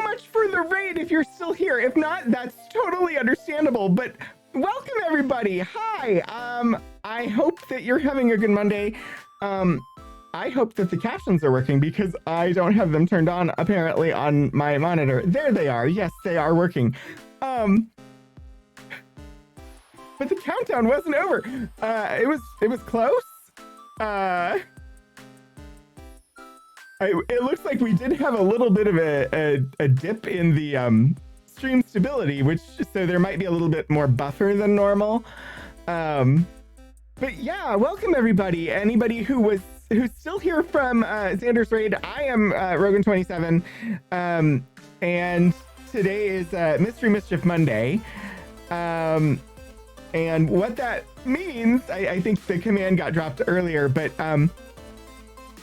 much for the raid if you're still here. If not, that's totally understandable, but welcome everybody. Hi. I hope that you're having a good Monday. I hope that the captions are working because I don't have them turned on apparently on my monitor. There they are. Yes, they are working. But the countdown wasn't over. It was close. It looks like we did have a little bit of a dip in the stream stability, so there might be a little bit more buffer than normal. But yeah, welcome everybody. Anybody who's still here from Xander's Raid. I am Rogan27, and today is Mystery Mischief Monday. And what that means, I think the command got dropped earlier, but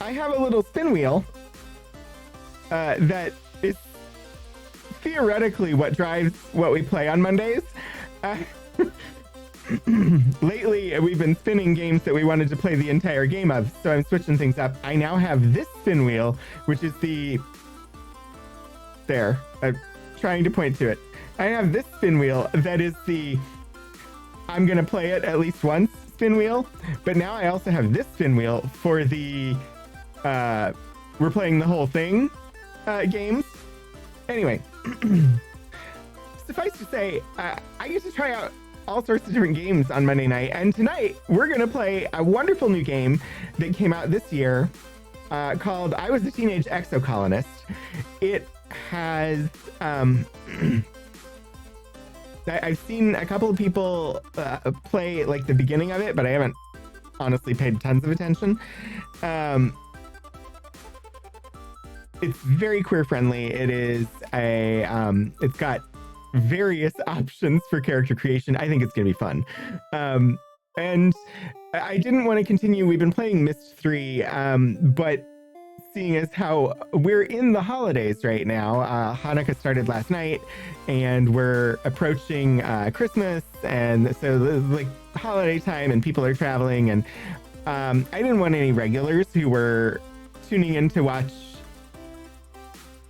I have a little spin wheel that is theoretically what drives what we play on Mondays. Lately, we've been spinning games that we wanted to play the entire game of, so I'm switching things up. I now have this spin wheel, which is there. I'm trying to point to it. I have this spin wheel that is I'm going to play it at least once spin wheel, but now I also have this spin wheel for the we're playing the whole thing games. Anyway, suffice to say, I get to try out all sorts of different games on Monday night, and tonight we're going to play a wonderful new game that came out this year called I Was a Teenage Exocolonist. It has I've seen a couple of people play like the beginning of it, but I haven't honestly paid tons of attention. It's very queer friendly. It is it's got various options for character creation. I think it's gonna be fun. And I didn't want to continue. We've been playing Myst 3, but seeing as how we're in the holidays right now, Hanukkah started last night, and we're approaching Christmas, and so like holiday time, and people are traveling, and I didn't want any regulars who were tuning in to watch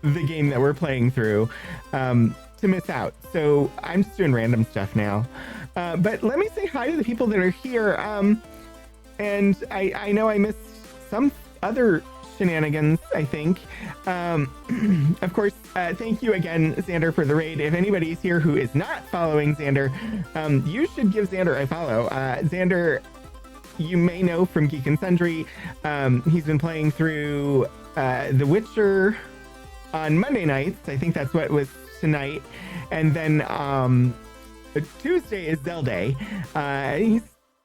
the game that we're playing through to miss out. So I'm just doing random stuff now. But let me say hi to the people that are here. And I know I missed some other shenanigans, I think. Of course, thank you again, Xander, for the raid. If anybody's here who is not following Xander, you should give Xander a follow. Xander, you may know from Geek and Sundry. He's been playing through The Witcher on Monday nights. I think that's what was tonight. And then Tuesday is Zell Day. He's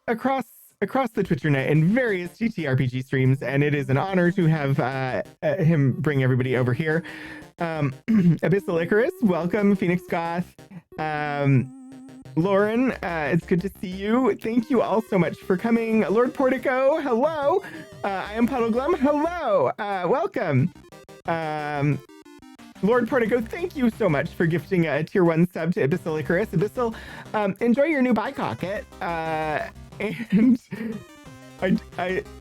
across the Twitcher net in various TTRPG streams, and it is an honor to have him bring everybody over here. Abyssal Icarus, welcome. Phoenix Goth, Lauren, it's good to see you. Thank you all so much for coming. Lord Portico, hello. I am Puddleglum, hello. Welcome. Lord Portico, thank you so much for gifting a tier 1 sub to Abyssal Icarus. Abyssal, enjoy your new Bicocket. And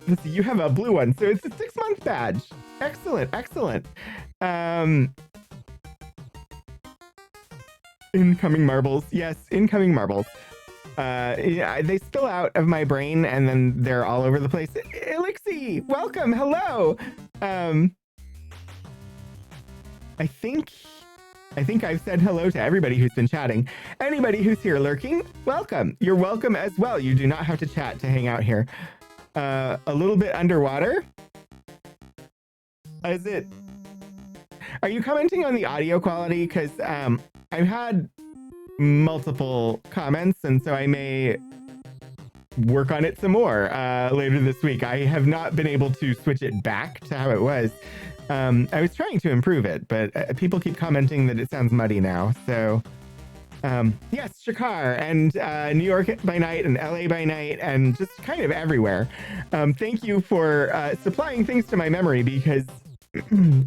let's see, you have a blue one, so it's a 6-month badge. Excellent, excellent. Incoming marbles. Yes, incoming marbles. Yeah, they spill out of my brain and then they're all over the place. Elixir, welcome, hello. I think I've said hello to everybody who's been chatting. Anybody who's here lurking, welcome. You're welcome as well. You do not have to chat to hang out here. A little bit underwater. Is it? Are you commenting on the audio quality? Because I've had multiple comments, and so I may work on it some more later this week. I have not been able to switch it back to how it was. I was trying to improve it, but people keep commenting that it sounds muddy now. So, yes, Shakar and New York by night and LA by night and just kind of everywhere. Thank you for supplying things to my memory, because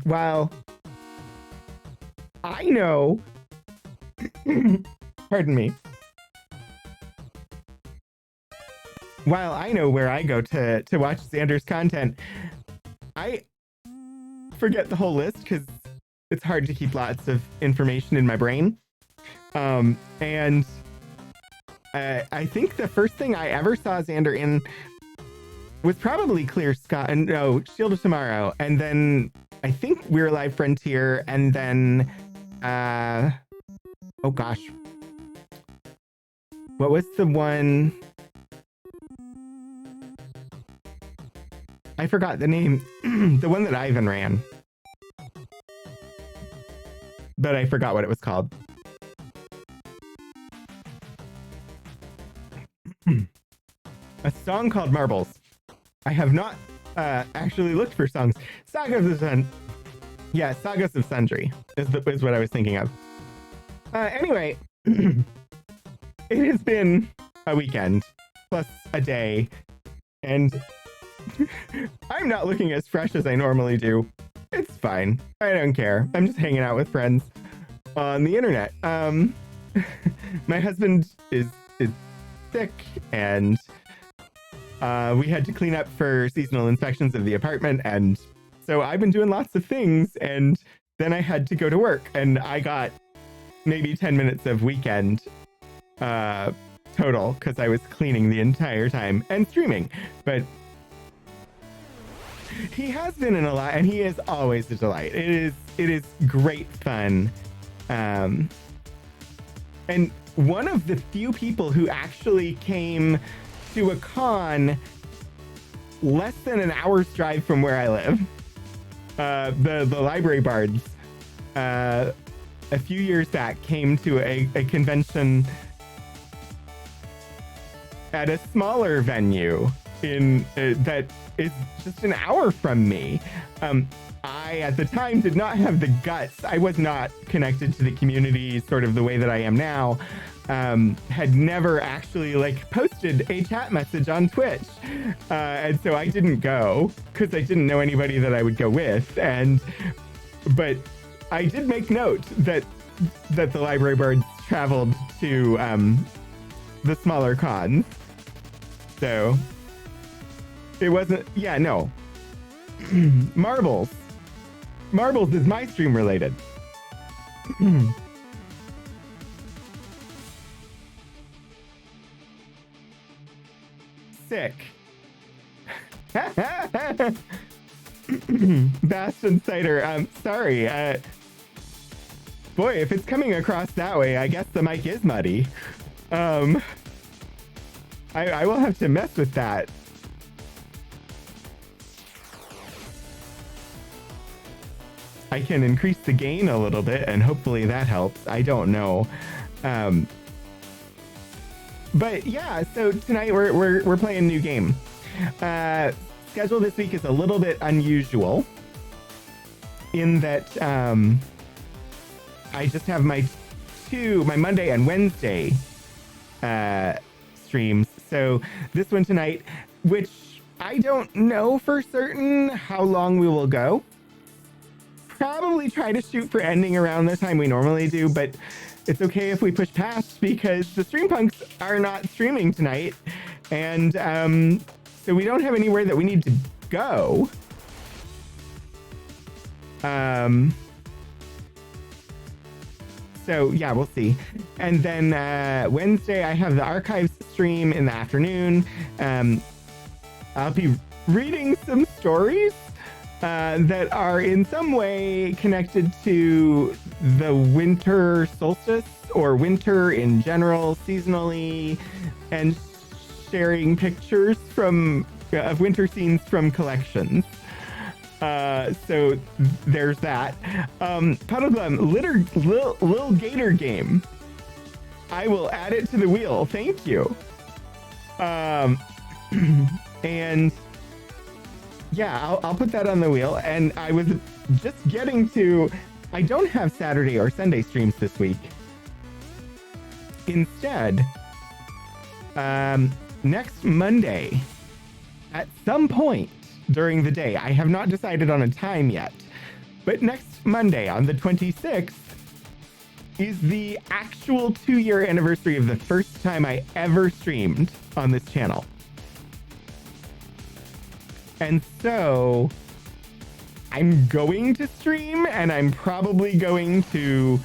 while I know, pardon me, while I know where I go to watch Xander's content, I forget the whole list because it's hard to keep lots of information in my brain. And I think the first thing I ever saw Xander in was probably Clear Sky, and no, Shield of Tomorrow, and then I think We're Alive Frontier, and then oh gosh, what was the one? I forgot the name. The one that Ivan ran, but I forgot what it was called. A song called Marbles. I have not actually looked for songs. Sagas of Sun. Yeah, Sagas of Sundry is what I was thinking of. Anyway, it has been a weekend plus a day, and I'm not looking as fresh as I normally do. It's fine. I don't care. I'm just hanging out with friends on the internet. My husband is sick, and we had to clean up for seasonal inspections of the apartment, and so I've been doing lots of things, and then I had to go to work, and I got maybe 10 minutes of weekend total because I was cleaning the entire time and streaming. But he has been in a lot, and he is always a delight. It is great fun. And one of the few people who actually came to a con less than an hour's drive from where I live. The Library Bards, a few years back, came to a convention at a smaller venue in that is just an hour from me. I, at the time, did not have the guts. I was not connected to the community sort of the way that I am now. Had never actually posted a chat message on Twitch. And so I didn't go because I didn't know anybody that I would go with. But I did make note that the Library Birds traveled to the smaller cons. So it wasn't, yeah, no. Marbles. Marbles is my stream related. Sick. Bastion Cider, sorry. Boy, if it's coming across that way, I guess the mic is muddy. I will have to mess with that. I can increase the gain a little bit, and hopefully that helps. I don't know. But yeah, so tonight we're playing a new game. Schedule this week is a little bit unusual in that I just have my Monday and Wednesday streams. So this one tonight, which I don't know for certain how long we will go. Probably try to shoot for ending around the time we normally do, but it's okay if we push past because the stream punks are not streaming tonight, and so we don't have anywhere that we need to go. So yeah, we'll see. And then Wednesday I have the archives stream in the afternoon. I'll be reading some stories that are in some way connected to the winter solstice or winter in general, seasonally, and sharing pictures of winter scenes from collections. So there's that. Puddleglum, Lil Gator game. I will add it to the wheel. Thank you. And yeah, I'll put that on the wheel. And I was just getting to, I don't have Saturday or Sunday streams this week. Instead, next Monday, at some point during the day, I have not decided on a time yet, but next Monday on the 26th is the actual 2-year anniversary of the first time I ever streamed on this channel. And so I'm going to stream, and I'm probably going to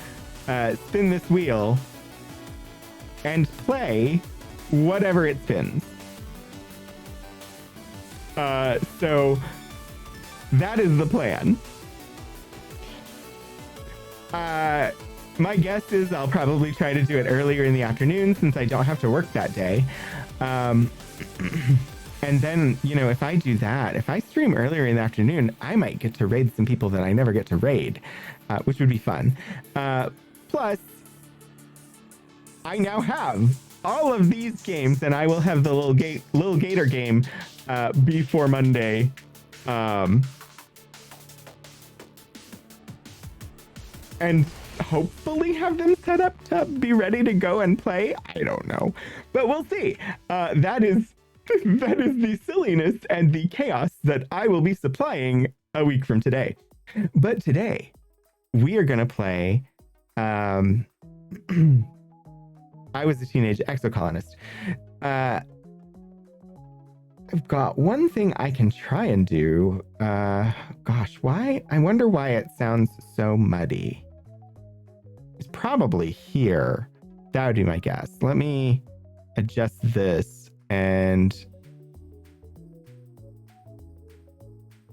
spin this wheel and play whatever it spins. So that is the plan. My guess is I'll probably try to do it earlier in the afternoon since I don't have to work that day. And then, you know, if I do that, if I stream earlier in the afternoon, I might get to raid some people that I never get to raid, which would be fun. Plus, I now have all of these games, and I will have the little gator game before Monday. And hopefully have them set up to be ready to go and play. I don't know, but we'll see. That is the silliness and the chaos that I will be supplying a week from today. But today we are going to play I Was a Teenage Exocolonist. I've got one thing I can try and do. Gosh, why? I wonder why it sounds so muddy. It's probably here. That would be my guess. Let me adjust this and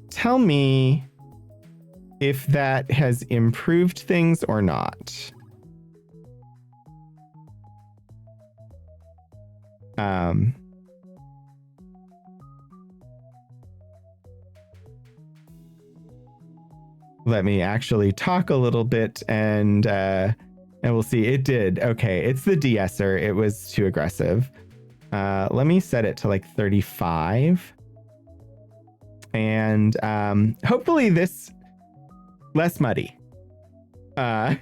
tell me if that has improved things or not. Let me actually talk a little bit and we'll see. It did. Okay, it's the de-esser. It was too aggressive. Let me set it to like 35. And hopefully this less muddy. Yeah,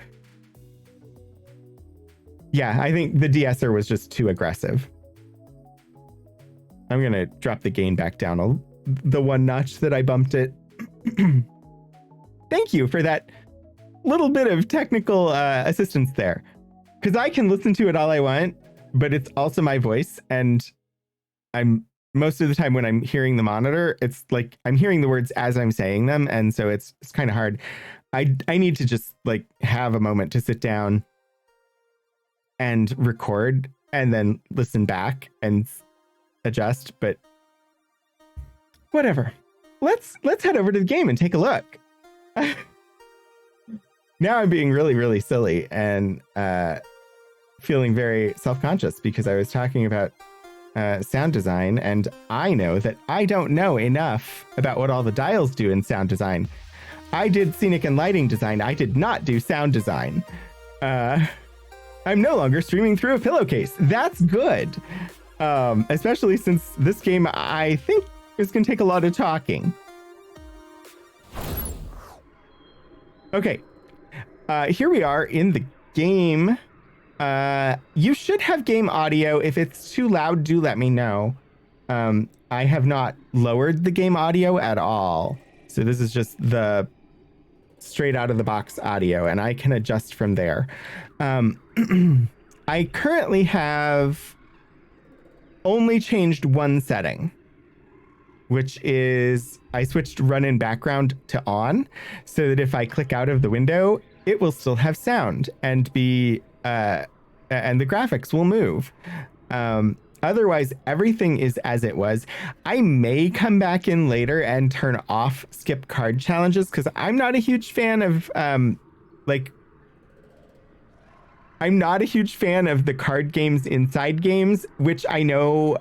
I think the de-esser was just too aggressive. I'm going to drop the gain back down the one notch that I bumped it. Thank you for that little bit of technical assistance there. Because I can listen to it all I want, but it's also my voice. And I'm most of the time when I'm hearing the monitor, it's like I'm hearing the words as I'm saying them. And so it's kind of hard. I need to just like have a moment to sit down and record and then listen back and adjust. But whatever. Let's head over to the game and take a look. Now I'm being really, really silly and feeling very self-conscious because I was talking about sound design, and I know that I don't know enough about what all the dials do in sound design. I did scenic and lighting design. I did not do sound design. I'm no longer streaming through a pillowcase. That's good. Especially since this game, I think, is going to take a lot of talking. Okay, here we are in the game. You should have game audio. If it's too loud, do let me know. I have not lowered the game audio at all. So this is just the straight out of the box audio, and I can adjust from there. I currently have only changed one setting, which is I switched run in background to on so that if I click out of the window, it will still have sound and be, and the graphics will move. Otherwise, everything is as it was. I may come back in later and turn off skip card challenges because I'm not a huge fan of, I'm not a huge fan of the card games inside games, which I know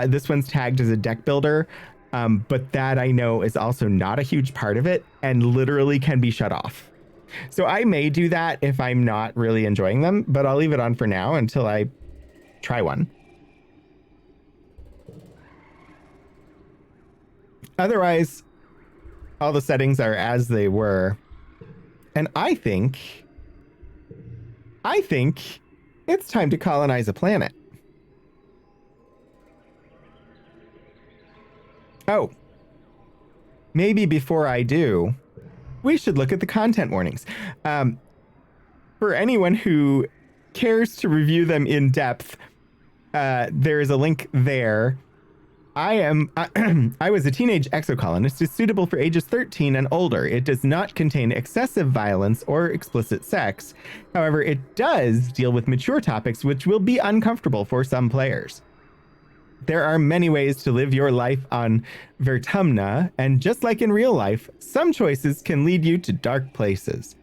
this one's tagged as a deck builder. But that I know is also not a huge part of it and literally can be shut off. So I may do that if I'm not really enjoying them, but I'll leave it on for now until I try one. Otherwise, all the settings are as they were. And I think it's time to colonize a planet. Oh, maybe before I do, we should look at the content warnings. For anyone who cares to review them in depth, there is a link there. I was a teenage exocolonist is suitable for ages 13 and older. It does not contain excessive violence or explicit sex. However, it does deal with mature topics which will be uncomfortable for some players. There are many ways to live your life on Vertumna, and just like in real life, some choices can lead you to dark places.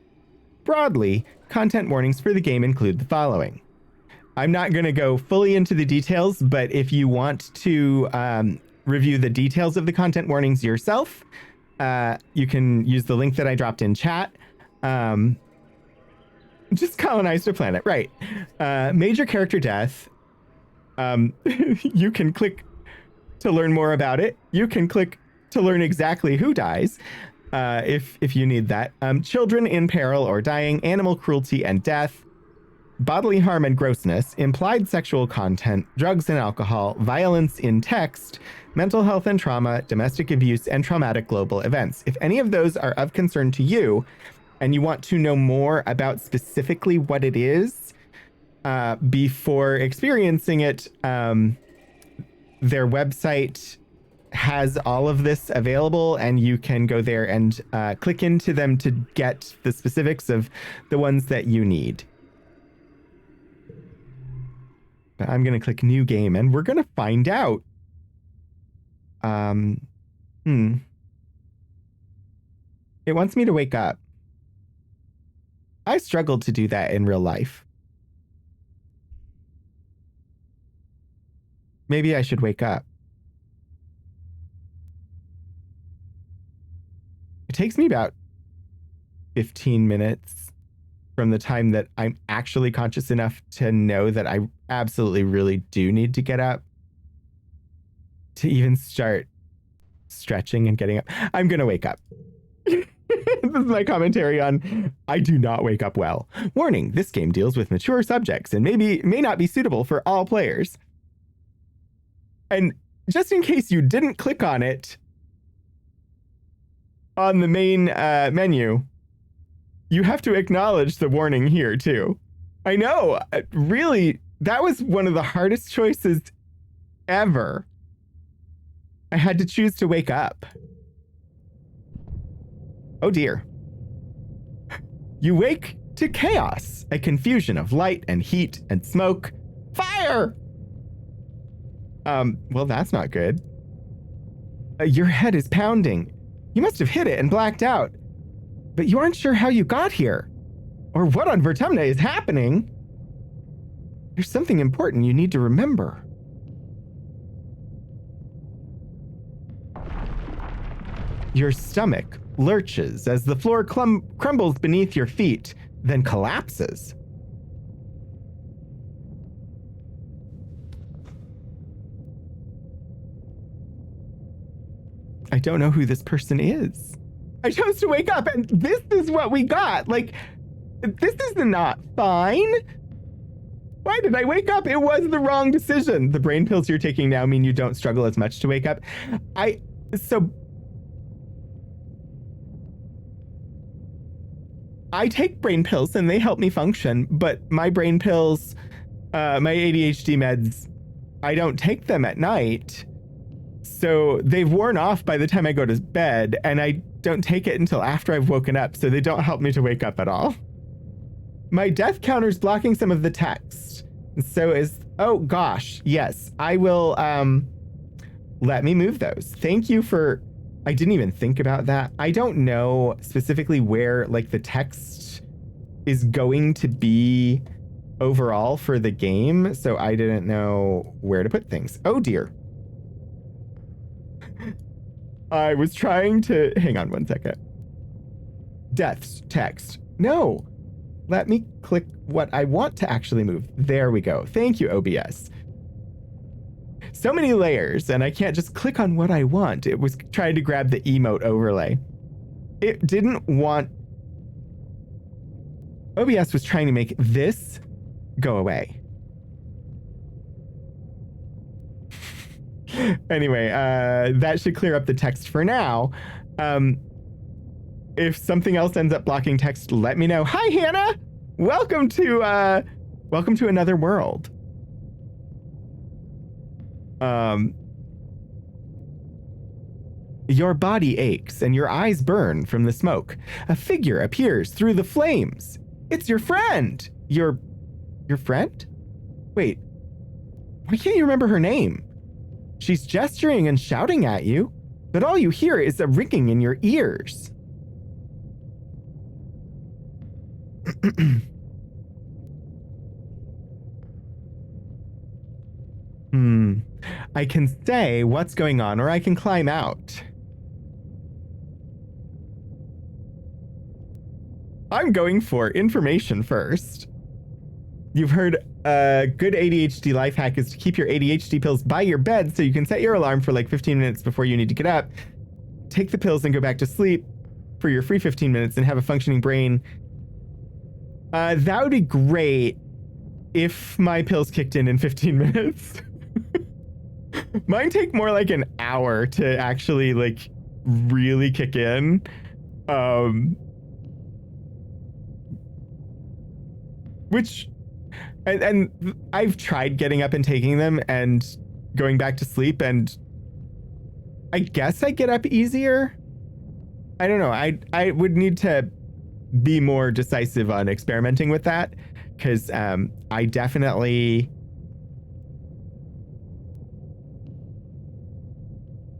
Broadly, content warnings for the game include the following. I'm not going to go fully into the details, but if you want to review the details of the content warnings yourself, you can use the link that I dropped in chat. Just colonized a planet, right? Major character death. You can click to learn more about it. You can click to learn exactly who dies, if you need that. Children in peril or dying, animal cruelty and death, bodily harm and grossness, implied sexual content, drugs and alcohol, violence in text, mental health and trauma, domestic abuse, and traumatic global events. If any of those are of concern to you, and you want to know more about specifically what it is before experiencing it, their website has all of this available, and you can go there and click into them to get the specifics of the ones that you need. But I'm going to click new game, and we're going to find out. It wants me to wake up. I struggled to do that in real life. Maybe I should wake up. It takes me about 15 minutes from the time that I'm actually conscious enough to know that I absolutely really do need to get up to even start stretching and getting up. I'm going to wake up. This is my commentary on I do not wake up well. Warning, this game deals with mature subjects and may not be suitable for all players. And just in case you didn't click on it on the main menu, you have to acknowledge the warning here too. I know, really, that was one of the hardest choices ever. I had to choose to wake up. Oh dear. You wake to chaos, a confusion of light and heat and smoke. Fire! Well, that's not good. Your head is pounding. You must have hit it and blacked out. But you aren't sure how you got here, or what on Vertumna is happening. There's something important you need to remember. Your stomach lurches as the floor crumbles beneath your feet, then collapses. I don't know who this person is. I chose to wake up, and this is what we got. Like, this is not fine. Why did I wake up? It was the wrong decision. The brain pills you're taking now mean you don't struggle as much to wake up. I take brain pills and they help me function, but my brain pills, my ADHD meds, I don't take them at night. So they've worn off by the time I go to bed, and I don't take it until after I've woken up, so they don't help me to wake up at all. My death counter's blocking some of the text. So oh gosh, yes, I will, let me move those. Thank you for, I didn't even think about that. I don't know specifically where like the text is going to be overall for the game, so I didn't know where to put things. Oh dear. I was trying to, hang on one second. Deaths, text. No, let me click what I want to actually move. There we go. Thank you, OBS. So many layers, and I can't just click on what I want. It was trying to grab the emote overlay. It didn't want, OBS was trying to make this go away. Anyway, that should clear up the text for now. If something else ends up blocking text, let me know. Hi, Hannah! Welcome to another world. Your body aches and your eyes burn from the smoke. A figure appears through the flames. It's your friend. Your friend? Wait, why can't you remember her name? She's gesturing and shouting at you, but all you hear is a ringing in your ears. I can say what's going on, or I can climb out. I'm going for information first. You've heard a good ADHD life hack is to keep your ADHD pills by your bed so you can set your alarm for like 15 minutes before you need to get up. Take the pills and go back to sleep for your free 15 minutes and have a functioning brain. That would be great if my pills kicked in 15 minutes. Mine take more like an hour to actually like really kick in. Which, and I've tried getting up and taking them and going back to sleep, and I guess I get up easier. I don't know. I would need to be more decisive on experimenting with that, because I definitely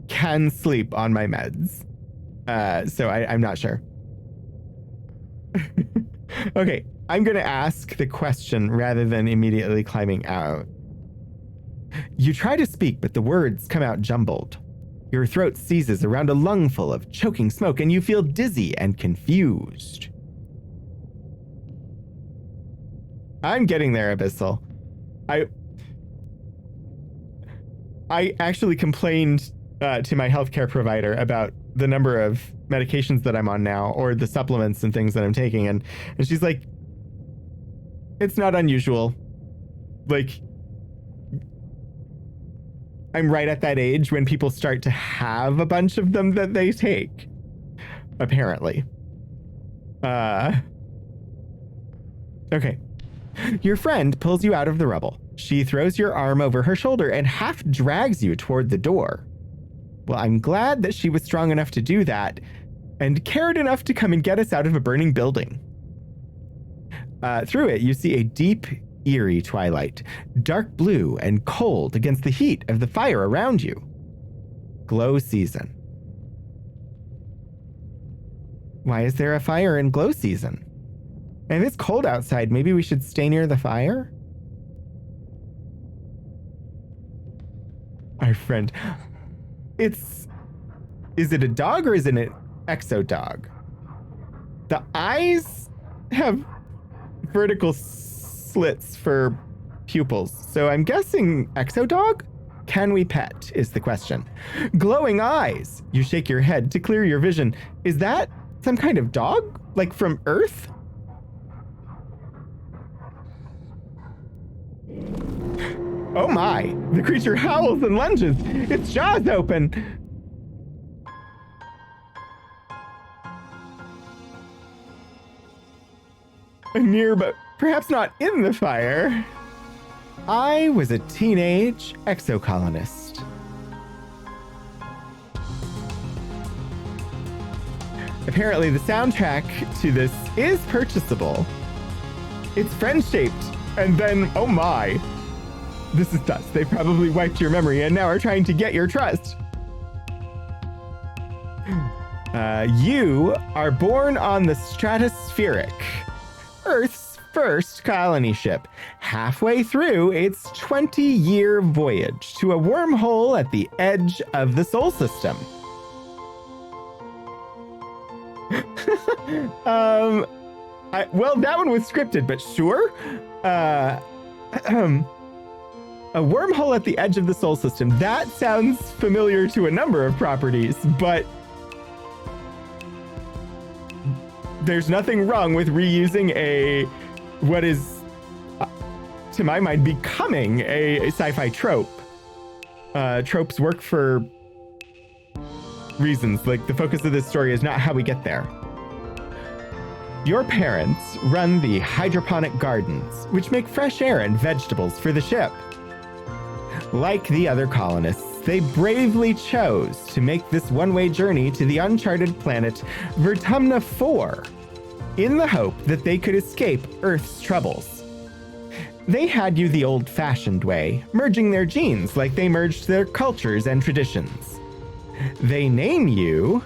can sleep on my meds. So I'm not sure. Okay, I'm going to ask the question rather than immediately climbing out. You try to speak, but the words come out jumbled. Your throat seizes around a lungful of choking smoke, and you feel dizzy and confused. I'm getting there, Abyssal. I actually complained to my healthcare provider about the number of medications that I'm on now, or the supplements and things that I'm taking, and she's like, it's not unusual. Like, I'm right at that age when people start to have a bunch of them that they take, apparently. Okay. Your friend pulls you out of the rubble. She throws your arm over her shoulder and half drags you toward the door. Well, I'm glad that she was strong enough to do that and cared enough to come and get us out of a burning building. Through it, you see a deep, eerie twilight, dark blue and cold against the heat of the fire around you. Glow season. Why is there a fire in glow season? And it's cold outside. Maybe we should stay near the fire? Our friend. Is it a dog or is it an exo dog? The eyes have vertical slits for pupils, so I'm guessing exo dog? Can we pet is the question. Glowing eyes. You shake your head to clear your vision. Is that some kind of dog? Like from Earth? Oh my! The creature howls and lunges. Its jaws open. Near, but perhaps not in the fire. I was a teenage exocolonist. Apparently, the soundtrack to this is purchasable. It's friend-shaped, and then, oh my. This is dust. They probably wiped your memory and now are trying to get your trust. You are born on the Stratospheric, Earth's first colony ship, halfway through its 20-year voyage to a wormhole at the edge of the Sol System. Well, that one was scripted, but sure. A wormhole at the edge of the Sol System. That sounds familiar to a number of properties, but there's nothing wrong with reusing what is, to my mind, becoming a sci-fi trope. Tropes work for reasons. Like, the focus of this story is not how we get there. Your parents run the hydroponic gardens, which make fresh air and vegetables for the ship. Like the other colonists, they bravely chose to make this one-way journey to the uncharted planet Vertumna 4 in the hope that they could escape Earth's troubles. They had you the old-fashioned way, merging their genes like they merged their cultures and traditions. They name you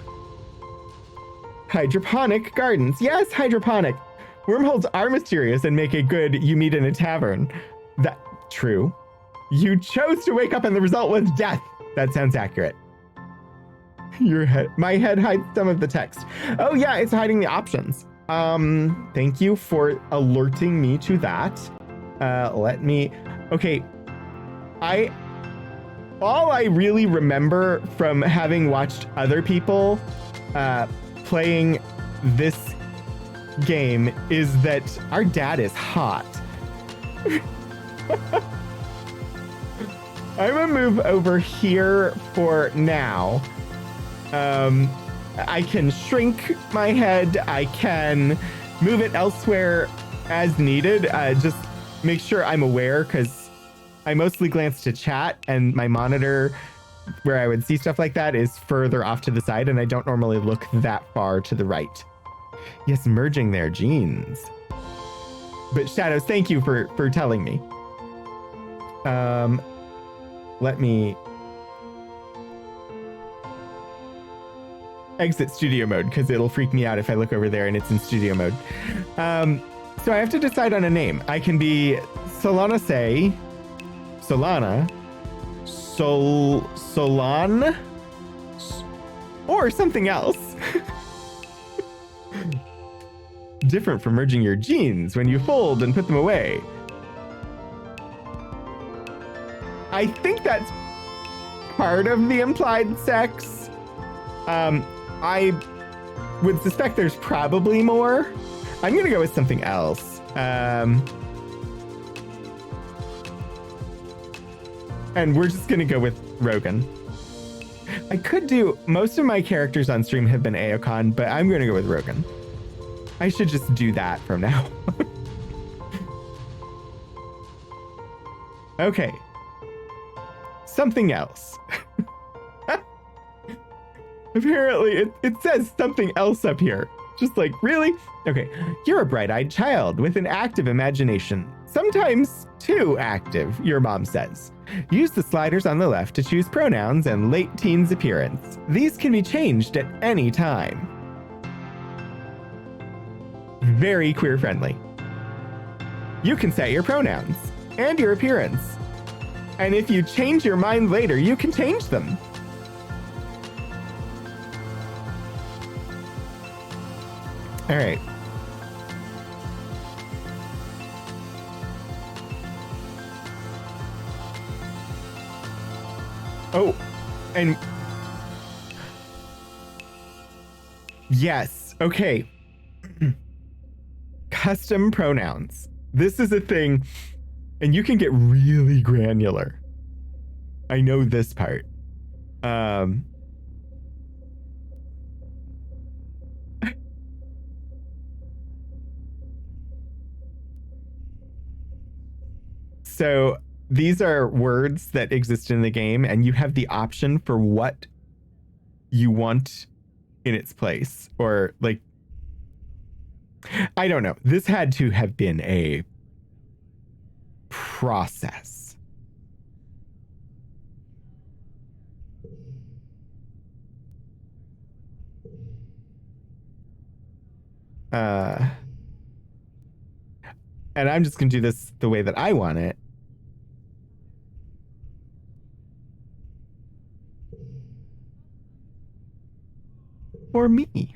Hydroponic Gardens. Yes, hydroponic. Wormholes are mysterious and make a good you meet in a tavern. That true. You chose to wake up and the result was death. That sounds accurate. My head hides some of the text. Oh yeah, it's hiding the options. Thank you for alerting me to that. Okay. All I really remember from having watched other people playing this game is that our dad is hot. I'm gonna move over here for now. I can shrink my head. I can move it elsewhere as needed. Just make sure I'm aware, because I mostly glance to chat and my monitor where I would see stuff like that is further off to the side, and I don't normally look that far to the right. Yes, merging their genes. But Shadows, thank you for telling me. Let me exit studio mode, because it'll freak me out if I look over there and it's in studio mode. So I have to decide on a name. I can be Solana, Solan, or something else. Different from merging your genes when you fold and put them away. I think that's part of the implied sex. I would suspect there's probably more. I'm gonna go with something else. And we're just gonna go with Rogan. I could do, most of my characters on stream have been Aokon, but I'm gonna go with Rogan. I should just do that from now. Okay. Something else. Apparently, it says something else up here. Just like, really? Okay. You're a bright-eyed child with an active imagination. Sometimes too active, your mom says. Use the sliders on the left to choose pronouns and late teens appearance. These can be changed at any time. Very queer friendly. You can set your pronouns and your appearance. And if you change your mind later, you can change them. All right. Oh, and yes. Okay. Custom pronouns. This is a thing, and you can get really granular. I know this part. So these are words that exist in the game, and you have the option for what you want in its place. Or, like, I don't know. This had to have been a process. And I'm just going to do this the way that I want it. For me.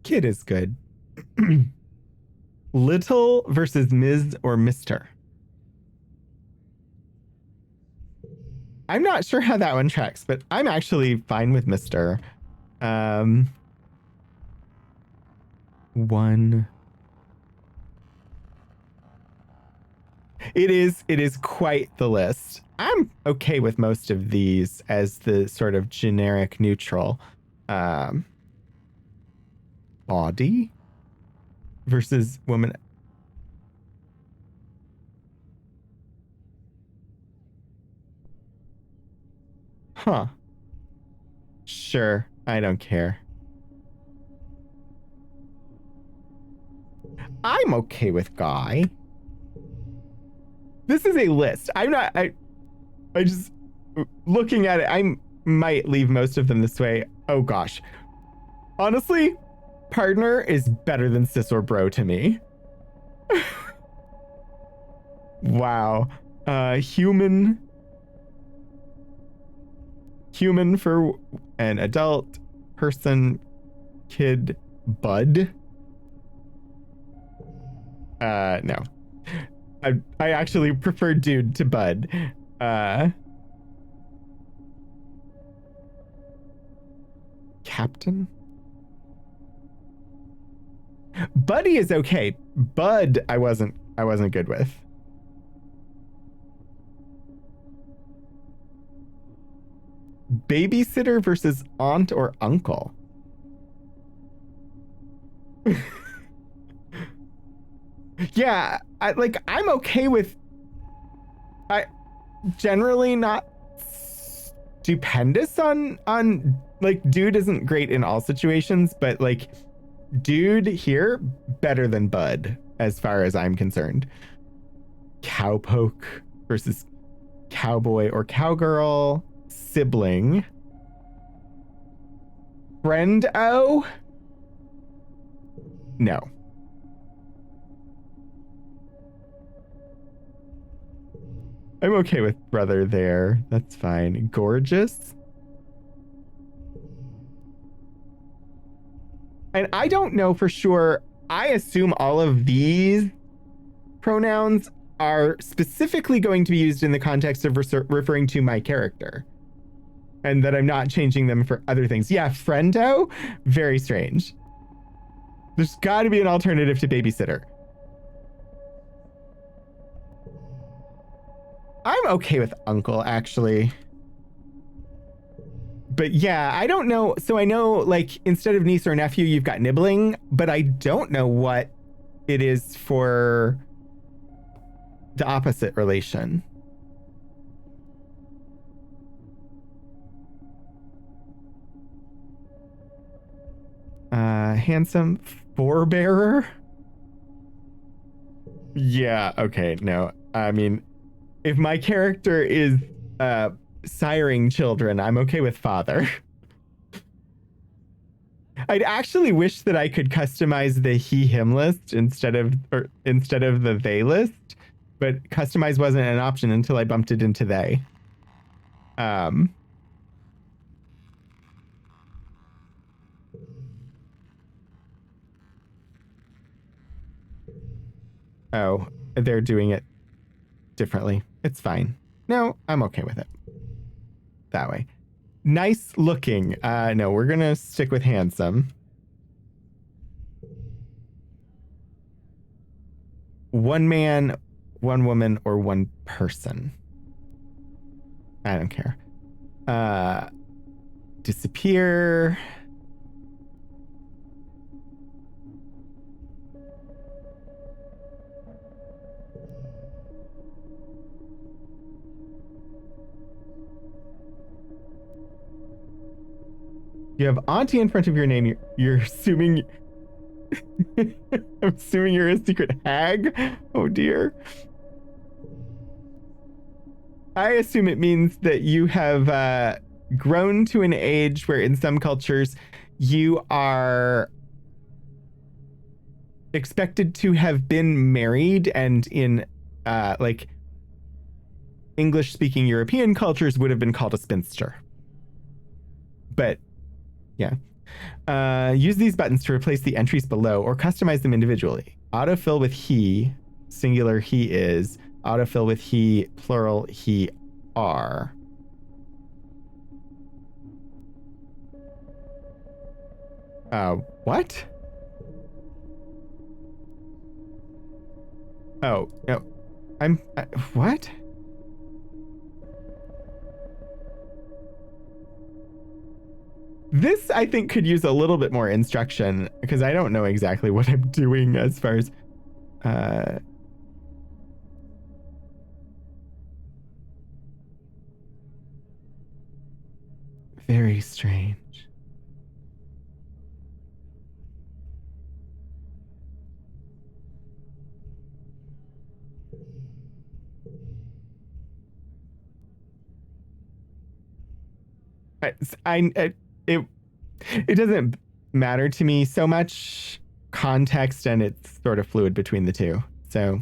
Kid is good. Little versus Ms. or Mr. I'm not sure how that one tracks, but I'm actually fine with Mr. One. It is quite the list. I'm okay with most of these as the sort of generic neutral. Body versus woman. Huh. Sure. I don't care. I'm okay with guy. This is a list. I just, looking at it, I might leave most of them this way. Oh gosh. Honestly, partner is better than cis or bro to me. Wow. Human for an adult person, kid, bud. No. I actually prefer dude to bud. Captain? Buddy is okay. Bud I wasn't good with. Babysitter versus aunt or uncle. Yeah, I'm okay with. I generally not stupendous on like dude isn't great in all situations, but like dude here better than bud as far as I'm concerned. Cowpoke versus cowboy or cowgirl. Sibling. Friend-o? No. I'm okay with brother there. That's fine. Gorgeous? And I don't know for sure. I assume all of these pronouns are specifically going to be used in the context of referring to my character. And that I'm not changing them for other things. Yeah, friendo? Very strange. There's got to be an alternative to babysitter. I'm okay with uncle, actually. But yeah, I don't know. So I know, like, instead of niece or nephew, you've got nibbling, but I don't know what it is for the opposite relation. Handsome forebearer? Yeah, okay, no. I mean, if my character is siring children, I'm okay with father. I'd actually wish that I could customize the he/him list instead of the they list, but customize wasn't an option until I bumped it into they. Oh, they're doing it differently. It's fine. No, I'm okay with it. That way. Nice looking. No, we're gonna stick with handsome. One man, one woman, or one person. I don't care. Disappear. You have auntie in front of your name. You're assuming. I'm assuming you're a secret hag. Oh dear. I assume it means that you have grown to an age where, in some cultures, you are expected to have been married, and in like English-speaking European cultures would have been called a spinster. But yeah. Use these buttons to replace the entries below or customize them individually. Autofill with he, singular he is. Autofill with he, plural he are. What? Oh, no. What? This, I think, could use a little bit more instruction because I don't know exactly what I'm doing as far as very strange. It it doesn't matter to me so much context, and it's sort of fluid between the two. So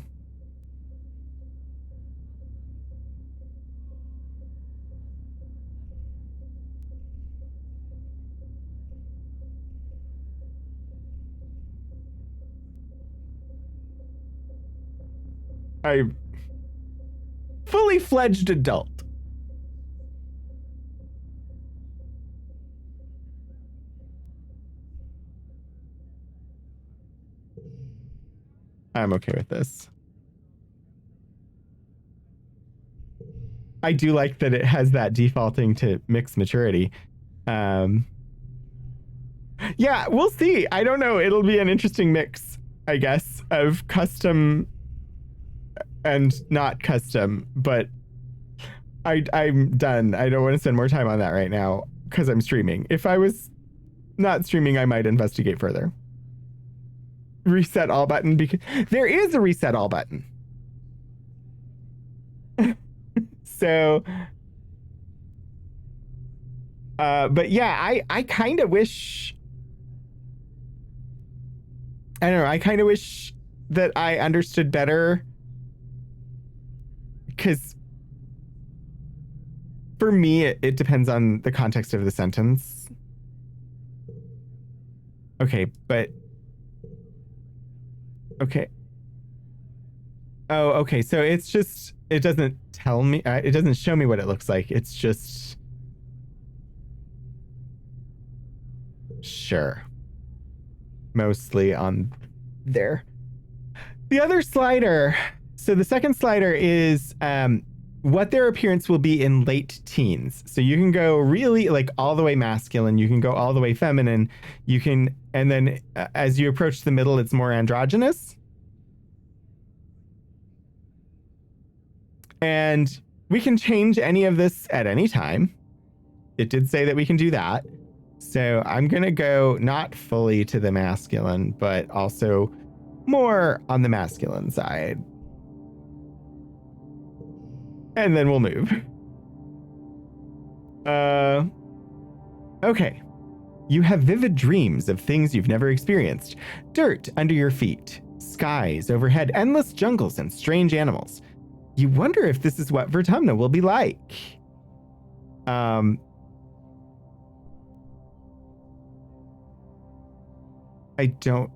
I fully fledged adult. I'm okay with this. I do like that it has that defaulting to mixed maturity. Yeah, we'll see. I don't know. It'll be an interesting mix, I guess, of custom and not custom, but I'm done. I don't want to spend more time on that right now because I'm streaming. If I was not streaming, I might investigate further. Reset all button, because there is a reset all button. So, but yeah, I kind of wish, I don't know, I kind of wish that I understood better, because for me, it depends on the context of the sentence. Okay, but okay. Oh, okay. So it's just, it doesn't tell me, it doesn't show me what it looks like. It's just, sure. Mostly on there. The other slider, so the second slider is what their appearance will be in late teens. So you can go really like all the way masculine, you can go all the way feminine, you can, and then as you approach the middle, it's more androgynous. And we can change any of this at any time. It did say that we can do that. So I'm going to go not fully to the masculine, but also more on the masculine side. And then we'll move. Okay. You have vivid dreams of things you've never experienced. Dirt under your feet, skies overhead, endless jungles, and strange animals. You wonder if this is what Vertumna will be like. I don't.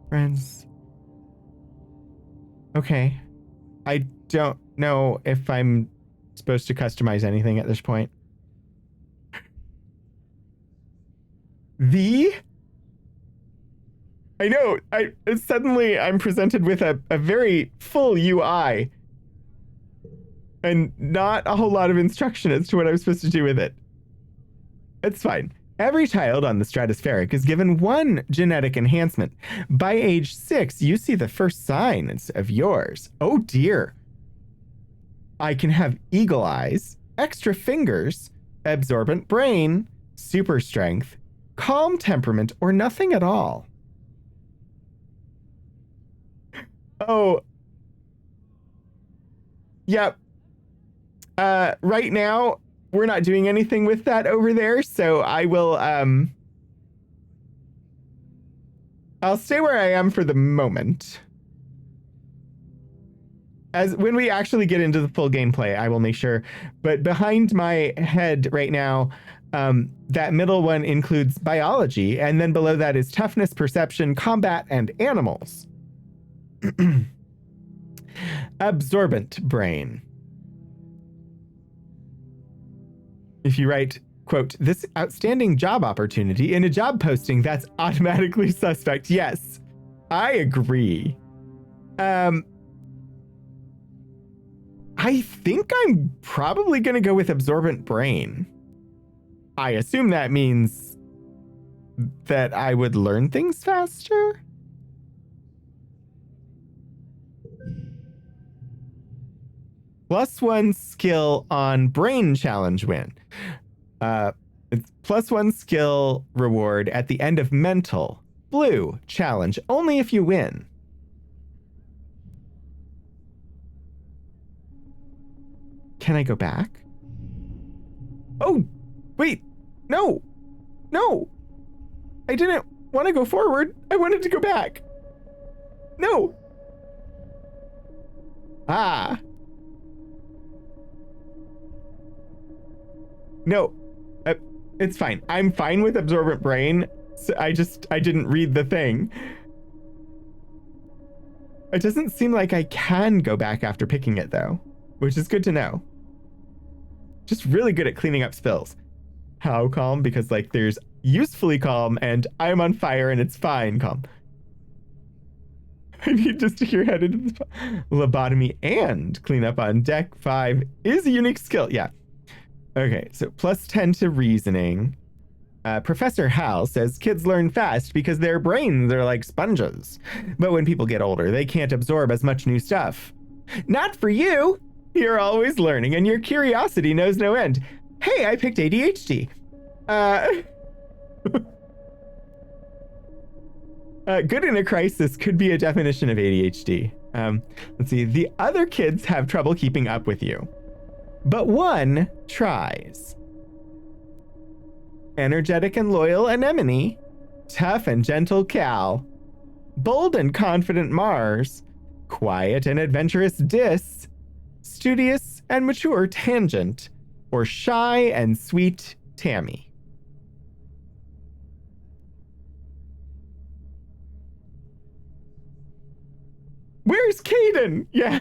Friends. Okay. I don't know if I'm supposed to customize anything at this point. I know, suddenly I'm presented with a very full UI and not a whole lot of instruction as to what I'm supposed to do with it. It's fine. Every child on the stratospheric is given one genetic enhancement. By age 6, you see the first signs of yours. Oh dear. I can have eagle eyes, extra fingers, absorbent brain, super strength, calm temperament, or nothing at all. Oh. Yep. Right now, we're not doing anything with that over there, so I will, I'll stay where I am for the moment. As when we actually get into the full gameplay, I will make sure. But behind my head right now, that middle one includes biology, and then below that is toughness, perception, combat, and animals. Absorbent brain. If you write, quote, this outstanding job opportunity in a job posting, that's automatically suspect. Yes, I agree. I think I'm probably going to go with absorbent brain. I assume that means that I would learn things faster. +1 skill on brain challenge win. It's +1 skill reward at the end of mental. Blue challenge only if you win. Can I go back? Oh, wait. No. No. I didn't want to go forward. I wanted to go back. No. Ah. No. It's fine. I'm fine with absorbent brain. So I didn't read the thing. It doesn't seem like I can go back after picking it though, which is good to know. Just really good at cleaning up spills. How calm? Because like there's usefully calm and I'm on fire and it's fine calm. I need just to hear head into the lobotomy and clean up on deck 5 is a unique skill. Yeah. Okay, so +10 to reasoning. Professor Hal says kids learn fast because their brains are like sponges. But when people get older, they can't absorb as much new stuff. Not for you. You're always learning and your curiosity knows no end. Hey, I picked ADHD. Good in a crisis could be a definition of ADHD. Let's see. The other kids have trouble keeping up with you, but one tries. Energetic and loyal Anemone, tough and gentle Cal, bold and confident Mars, quiet and adventurous Dis, studious and mature Tangent, or shy and sweet Tammy. Where's Caden? Yeah.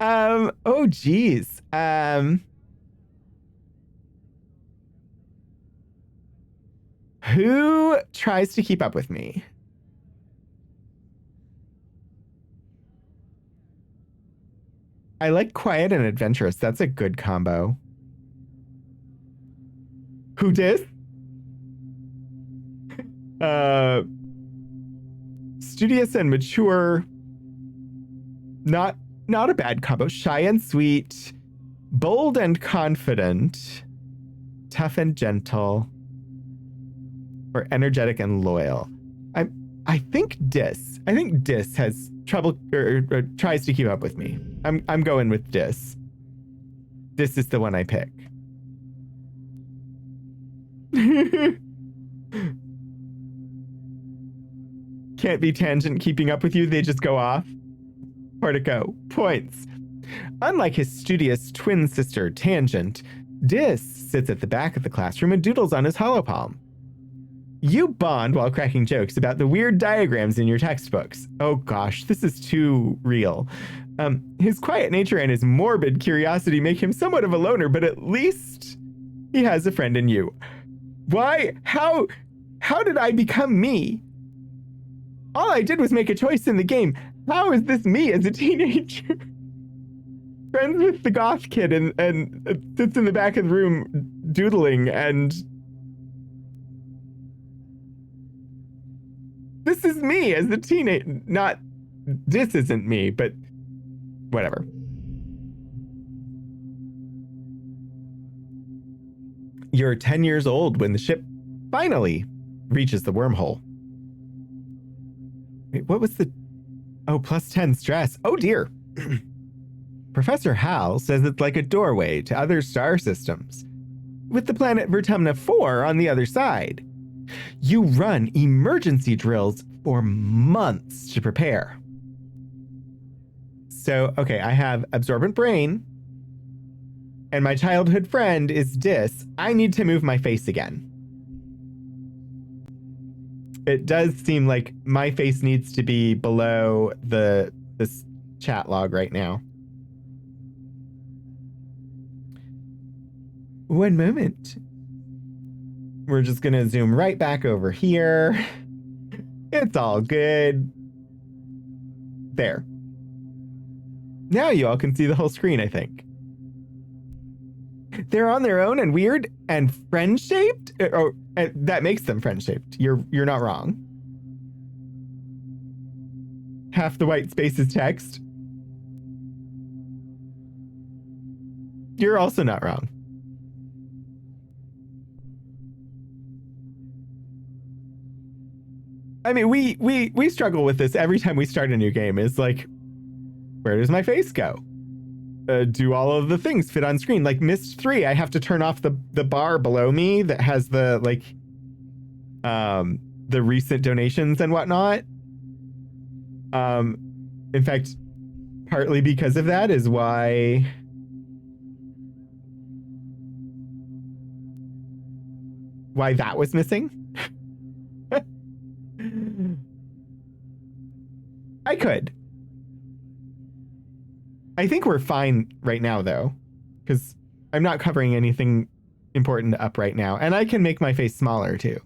Oh geez. Who tries to keep up with me? I like quiet and adventurous. That's a good combo. Who did? Studious and mature. Not a bad combo. Shy and sweet. Bold and confident. Tough and gentle. Or energetic and loyal. I think Dis. I think Dis has trouble or tries to keep up with me. I'm going with Dis. Dis is the one I pick. Can't be Tangent keeping up with you, they just go off. Portico, points. Unlike his studious twin sister, Tangent, Dis sits at the back of the classroom and doodles on his holopalm. You bond while cracking jokes about the weird diagrams in your textbooks. Oh gosh, this is too real. His quiet nature and his morbid curiosity make him somewhat of a loner, but at least he has a friend in you. Why? How did I become me? All I did was make a choice in the game. How is this me as a teenager? Friends with the goth kid and sits in the back of the room doodling and... This is me as a teenager. Not... This isn't me, but... Whatever. You're 10 years old when the ship finally reaches the wormhole. Wait, what was the... Oh, +10 stress. Oh, dear. Professor Hal says it's like a doorway to other star systems, with the planet Vertumna 4 on the other side. You run emergency drills for months to prepare. So, okay, I have absorbent brain, and my childhood friend is Dis. I need to move my face again. It does seem like my face needs to be below this chat log right now. One moment. We're just gonna zoom right back over here. It's all good. There. Now you all can see the whole screen, I think. They're on their own and weird and friend-shaped? Or that makes them friend-shaped. You're not wrong. Half the white space is text. You're also not wrong. I mean, we struggle with this every time we start a new game. It's like, where does my face go? Do all of the things fit on screen? Like Myst 3, I have to turn off the bar below me that has the the recent donations and whatnot. In fact, partly because of that is why that was missing. I could. I think we're fine right now, though, because I'm not covering anything important up right now, and I can make my face smaller, too.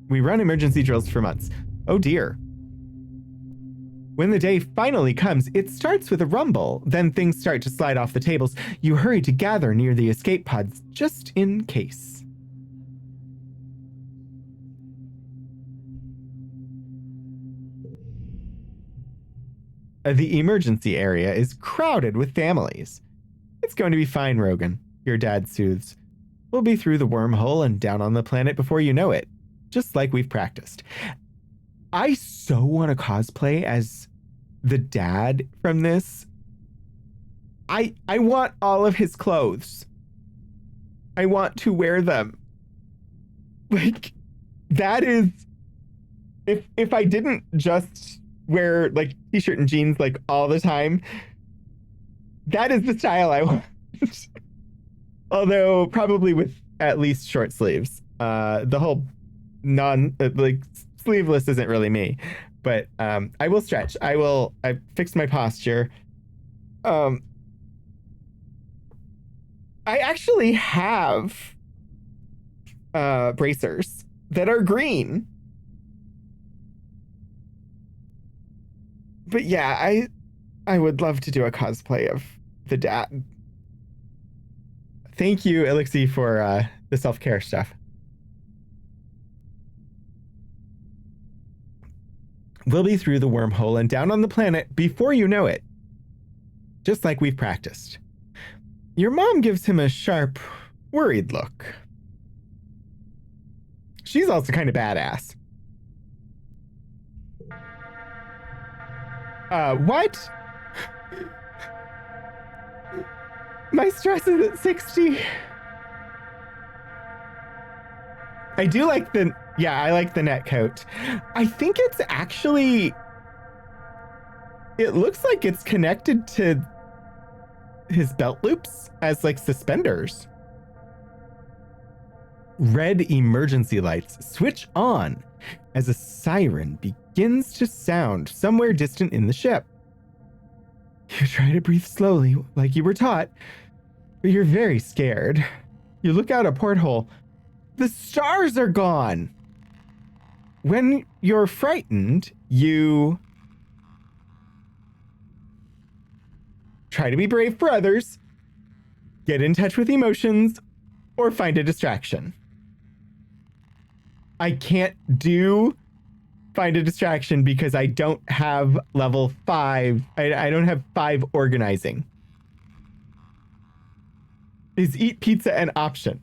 We run emergency drills for months. Oh, dear. When the day finally comes, it starts with a rumble. Then things start to slide off the tables. You hurry to gather near the escape pods, just in case. The emergency area is crowded with families. It's going to be fine, Rogan, your dad soothes. We'll be through the wormhole and down on the planet before you know it, just like we've practiced. I so want to cosplay as the dad from this. I want all of his clothes. I want to wear them. Like, that is, if I didn't just wear like t-shirt and jeans like all the time, that is the style I want. Although probably with at least short sleeves. The whole sleeveless isn't really me, but I will stretch. I fixed my posture. I actually have bracers that are green. But yeah, I would love to do a cosplay of the dad. Thank you, Elixir, for the self-care stuff. We'll be through the wormhole and down on the planet before you know it. Just like we've practiced. Your mom gives him a sharp, worried look. She's also kind of badass. What? My stress is at 60. I do like I like the net coat. I think it's actually, it looks like it's connected to his belt loops as like suspenders. Red emergency lights switch on as a siren begins to sound somewhere distant in the ship. You try to breathe slowly, like you were taught, but you're very scared. You look out a porthole. The stars are gone. When you're frightened, you try to be brave for others, get in touch with emotions, or find a distraction. I can't do find a distraction because I don't have level 5. I don't have 5 organizing. Is eat pizza an option?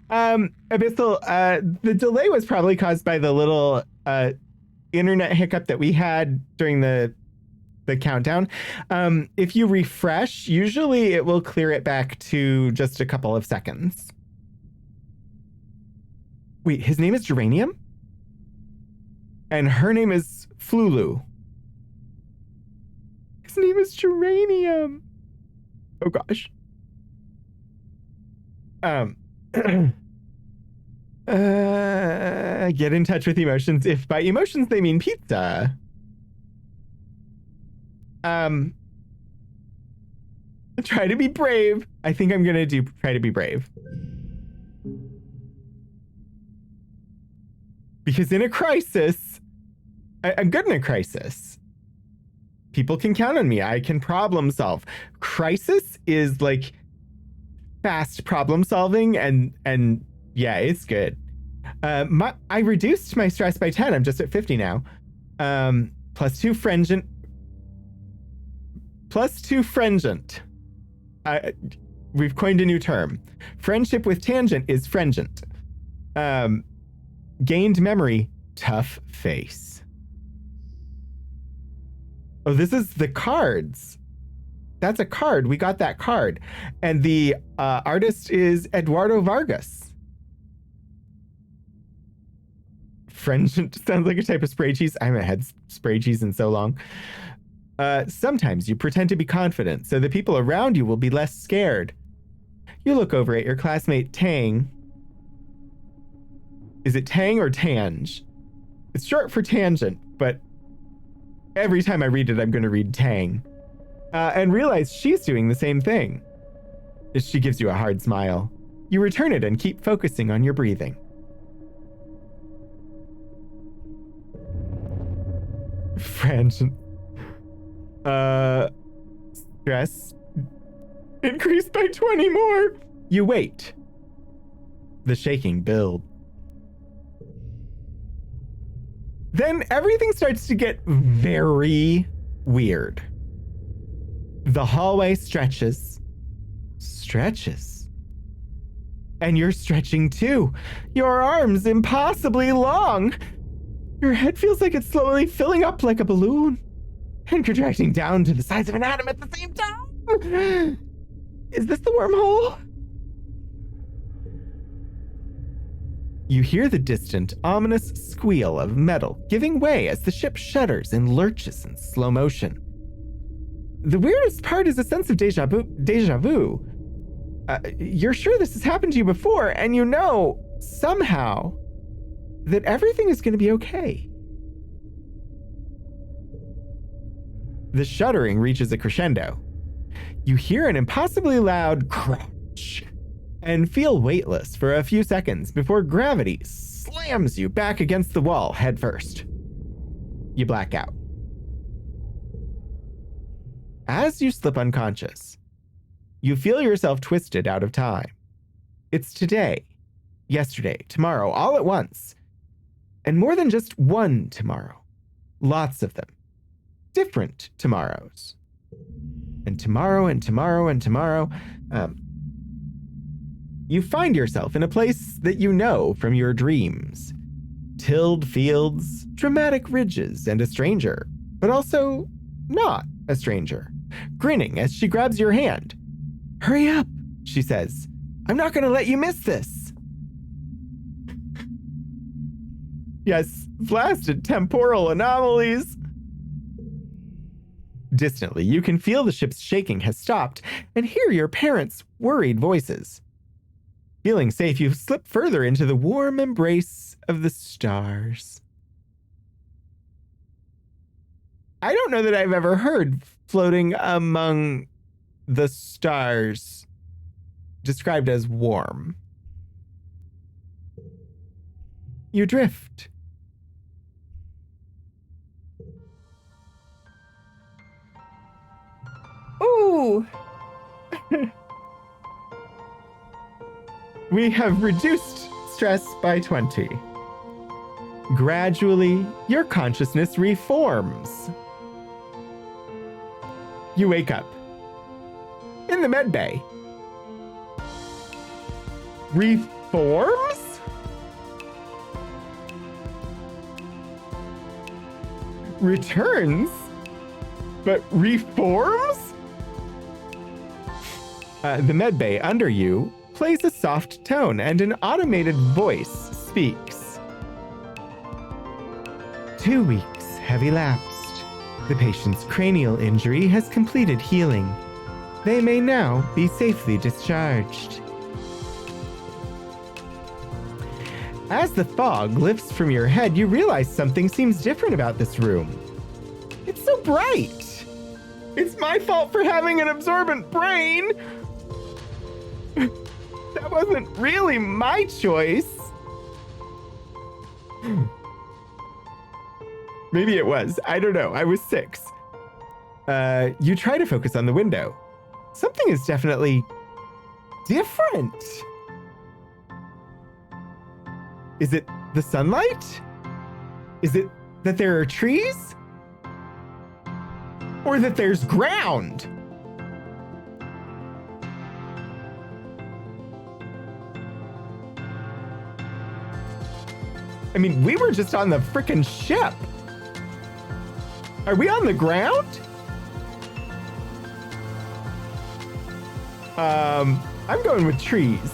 Abyssal, the delay was probably caused by the little internet hiccup that we had during the countdown. If you refresh, usually it will clear it back to just a couple of seconds. Wait, his name is Geranium? And her name is Flulu. His name is Geranium. Oh gosh. Get in touch with emotions. If by emotions they mean pizza. Try to be brave. I think I'm gonna try to be brave. Because in a crisis, I'm good in a crisis. People can count on me. I can problem solve. Crisis is like fast problem solving, and yeah, it's good. I reduced my stress by 10. I'm just at 50 now. +2 frangent. +2 frangent. We've coined a new term. Friendship with tangent is frangent. Gained memory, tough face. Oh, this is the cards. That's a card. We got that card. And the artist is Eduardo Vargas. Frangent sounds like a type of spray cheese. I haven't had spray cheese in so long. Sometimes you pretend to be confident so the people around you will be less scared. You look over at your classmate Tang. Is it Tang or Tange? It's short for tangent, but every time I read it, I'm going to read Tang. And realize she's doing the same thing. She gives you a hard smile. You return it and keep focusing on your breathing. Frangent. Stress increased by 20 more. You wait. The shaking builds. Then everything starts to get very weird. The hallway stretches. And you're stretching too. Your arms impossibly long. Your head feels like it's slowly filling up like a balloon and contracting down to the size of an atom at the same time. Is this the wormhole? You hear the distant, ominous squeal of metal giving way as the ship shudders and lurches in slow motion. The weirdest part is a sense of deja vu. You're sure this has happened to you before, and you know, somehow, that everything is going to be okay. The shuddering reaches a crescendo. You hear an impossibly loud crunch and feel weightless for a few seconds before gravity slams you back against the wall headfirst. You black out. As you slip unconscious, you feel yourself twisted out of time. It's today, yesterday, tomorrow, all at once. And more than just one tomorrow. Lots of them. Different tomorrows. And tomorrow and tomorrow and tomorrow. You find yourself in a place that you know from your dreams. Tilled fields, dramatic ridges, and a stranger, but also not a stranger, grinning as she grabs your hand. Hurry up, she says. I'm not going to let you miss this. Yes, blasted temporal anomalies. Distantly, you can feel the ship's shaking has stopped and hear your parents' worried voices. Feeling safe, you slip further into the warm embrace of the stars. I don't know that I've ever heard floating among the stars described as warm. You drift. Ooh! We have reduced stress by 20. Gradually, your consciousness reforms. You wake up in the med bay. Reforms? Returns? But reforms? The med bay under you plays a soft tone and an automated voice speaks. 2 weeks have elapsed. The patient's cranial injury has completed healing. They may now be safely discharged. As the fog lifts from your head, you realize something seems different about this room. It's so bright. It's my fault for having an absorbent brain. That wasn't really my choice. Maybe it was. I don't know. I was 6. You try to focus on the window. Something is definitely different. Is it the sunlight? Is it That there are trees? Or that there's ground? I mean, we were just on the frickin' ship. Are we on the ground? I'm going with trees.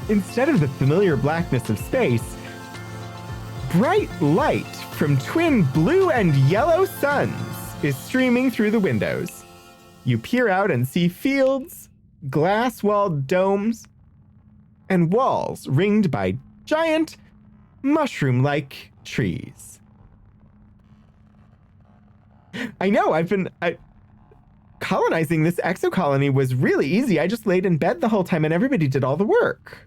Instead of the familiar blackness of space, bright light from twin blue and yellow suns is streaming through the windows. You peer out and see fields, glass-walled domes, and walls ringed by giant, mushroom-like trees. I know, colonizing this exocolony was really easy. I just laid in bed the whole time and everybody did all the work.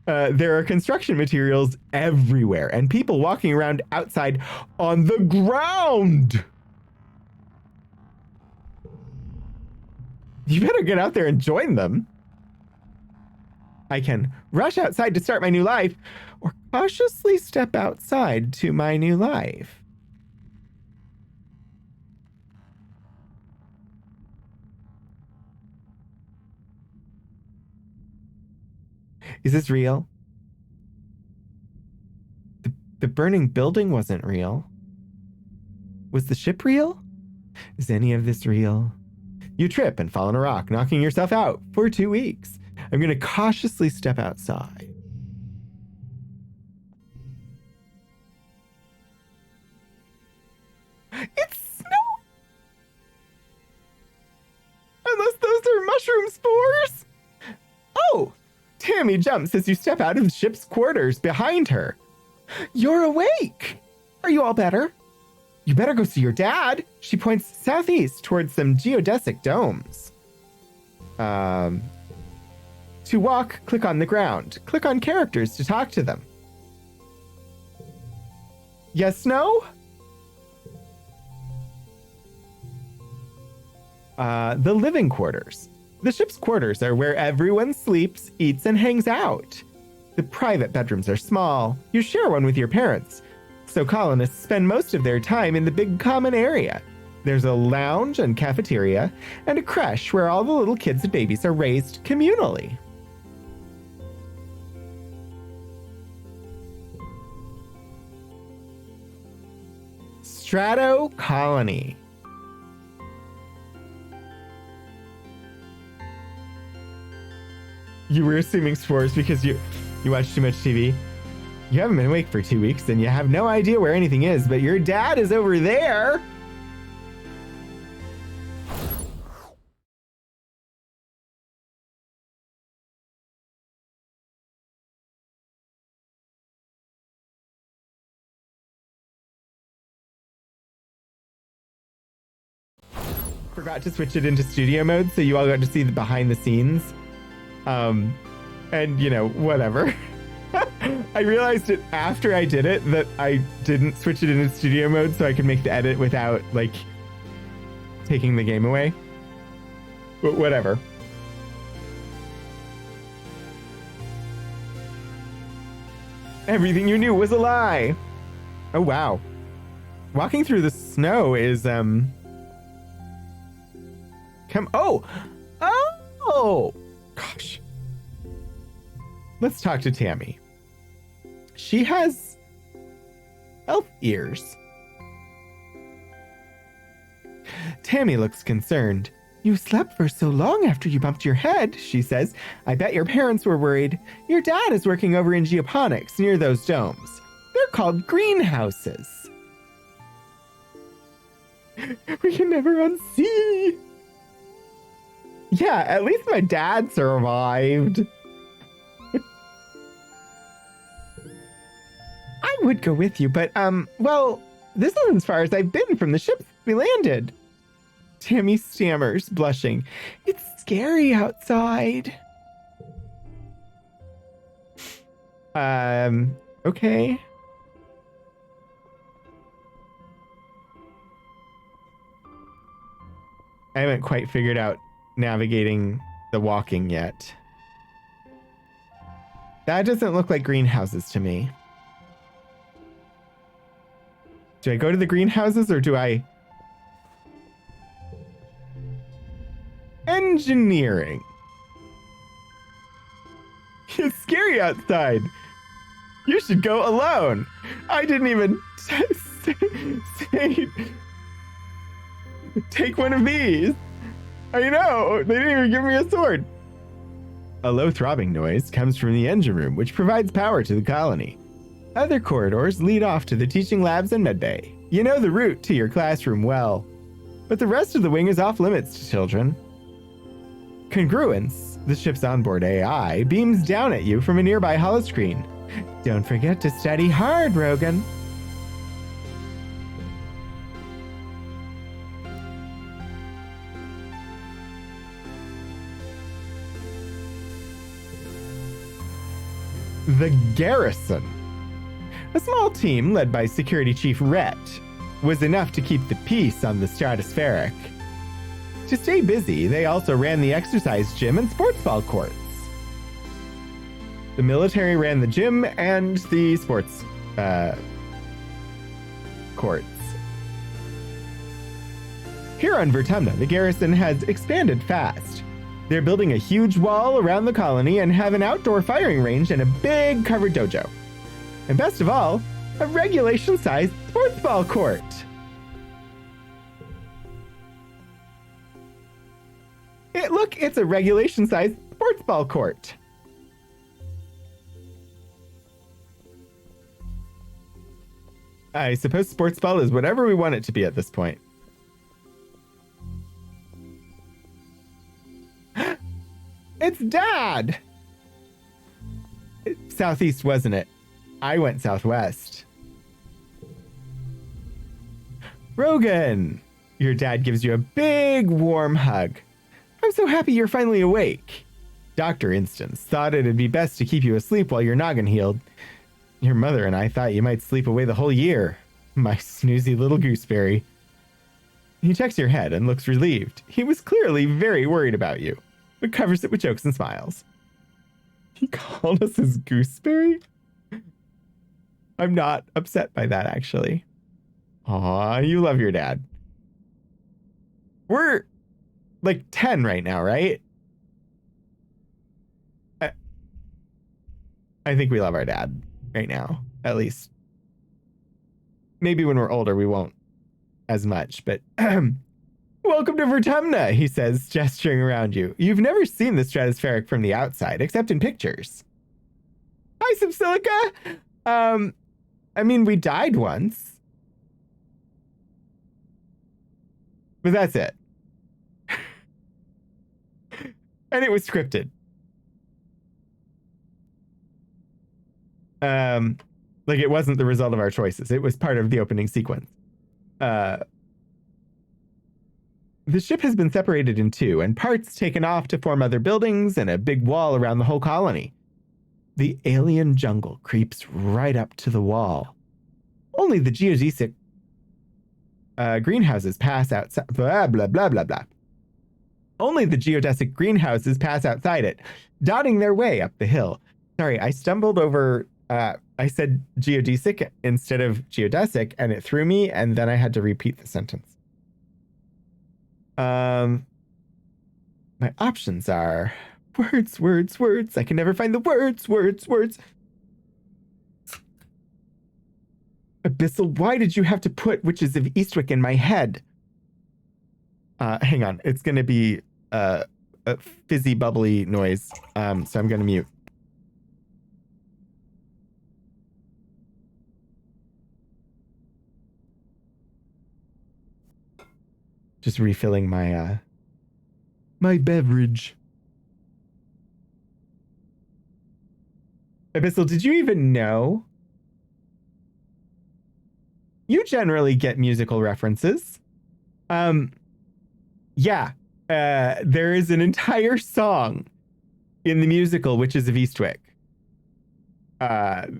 There are construction materials everywhere and people walking around outside on the ground. You better get out there and join them. I can rush outside to start my new life or cautiously step outside to my new life. Is this real? The burning building wasn't real. Was the ship real? Is any of this real? You trip and fall on a rock, knocking yourself out for 2 weeks. I'm going to cautiously step outside. It's snow! Unless those are mushroom spores? Oh! Tammy jumps as you step out of the ship's quarters behind her. You're awake! Are you all better? You better go see your dad. She points southeast towards some geodesic domes. To walk, click on the ground. Click on characters to talk to them. Yes, no? The living quarters. The ship's quarters are where everyone sleeps, eats, and hangs out. The private bedrooms are small. You share one with your parents. So colonists spend most of their time in the big common area. There's a lounge and cafeteria, and a creche where all the little kids and babies are raised communally. Strato Colony. You were assuming spores because you watch too much TV. You haven't been awake for 2 weeks and you have no idea where anything is, but your dad is over there. Forgot to switch it into studio mode, so you all got to see the behind the scenes. And you know, whatever. I realized it after I did it that I didn't switch it into studio mode so I could make the edit without, like, taking the game away. But whatever. Everything you knew was a lie. Oh, wow. Walking through the snow is, Oh! Gosh. Let's talk to Tammy. She has elf ears. Tammy looks concerned. You slept for so long after you bumped your head, she says. I bet your parents were worried. Your dad is working over in geoponics near those domes. They're called greenhouses. We can never unsee. Yeah, at least my dad survived. I would go with you, but, well, this is as far as I've been from the ship we landed. Tammy stammers, blushing. It's scary outside. Okay. I haven't quite figured out navigating the walking yet. That doesn't look like greenhouses to me. Do I go to the greenhouses or do I... Engineering. It's scary outside. You should go alone. I didn't even say take one of these. I know, they didn't even give me a sword. A low throbbing noise comes from the engine room, which provides power to the colony. Other corridors lead off to the teaching labs and medbay. You know the route to your classroom well, but the rest of the wing is off limits to children. Congruence, the ship's onboard AI, beams down at you from a nearby holoscreen. Don't forget to study hard, Rogan. The garrison. A small team led by Security Chief Rhett was enough to keep the peace on the stratospheric. To stay busy, they also ran the exercise gym and sports ball courts. The military ran the gym and the sports courts. Here on Vertumna, the garrison has expanded fast. They're building a huge wall around the colony and have an outdoor firing range and a big covered dojo. And best of all, a regulation-sized sports ball court. Look, it's a regulation-sized sports ball court. I suppose sports ball is whatever we want it to be at this point. It's Dad! Southeast, wasn't it? I went southwest. Rogan! Your dad gives you a big, warm hug. I'm so happy you're finally awake. Dr. Instance thought it'd be best to keep you asleep while your noggin healed. Your mother and I thought you might sleep away the whole year. My snoozy little gooseberry. He checks your head and looks relieved. He was clearly very worried about you, but covers it with jokes and smiles. He called us his gooseberry? I'm not upset by that, actually. Aw, you love your dad. We're like 10 right now, right? I think we love our dad right now, at least. Maybe when we're older, we won't as much, but welcome to Vertumna, he says, gesturing around you. You've never seen the stratospheric from the outside, except in pictures. Hi, Subsilica. I mean, we died once. But that's it. And it was scripted. Like it wasn't the result of our choices. It was part of the opening sequence. The ship has been separated in two and parts taken off to form other buildings and a big wall around the whole colony. The alien jungle creeps right up to the wall. Only the geodesic greenhouses pass outside. Blah, blah, blah, blah, blah. Only the geodesic greenhouses pass outside it, dotting their way up the hill. Sorry, I stumbled over. I said geodesic instead of geodesic, and it threw me, and then I had to repeat the sentence. My options are words, words, words. I can never find the words, words, words. Abyssal, why did you have to put Witches of Eastwick in my head? Hang on. It's going to be a fizzy, bubbly noise. So I'm going to mute. Just refilling my my beverage. Abyssal, did you even know? You generally get musical references. Yeah. There is an entire song in the musical Witches of Eastwick. That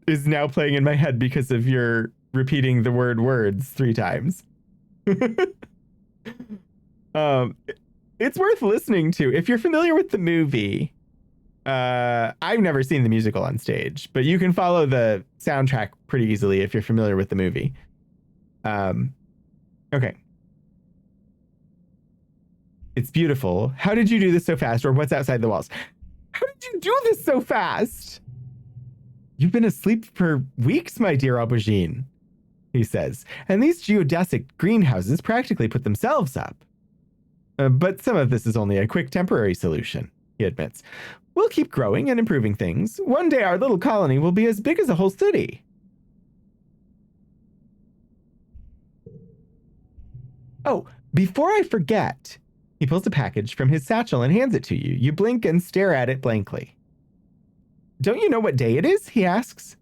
is now playing in my head because of your repeating the word words 3 times. It's worth listening to. If you're familiar with the movie, I've never seen the musical on stage, but you can follow the soundtrack pretty easily if you're familiar with the movie. Okay. It's beautiful. How did you do this so fast? Or what's outside the walls? How did you do this so fast? You've been asleep for weeks, my dear aubergine, he says. And these geodesic greenhouses practically put themselves up. But some of this is only a quick temporary solution, he admits. We'll keep growing and improving things. One day our little colony will be as big as a whole city. Oh, before I forget, he pulls a package from his satchel and hands it to you. You blink and stare at it blankly. Don't you know what day it is? He asks.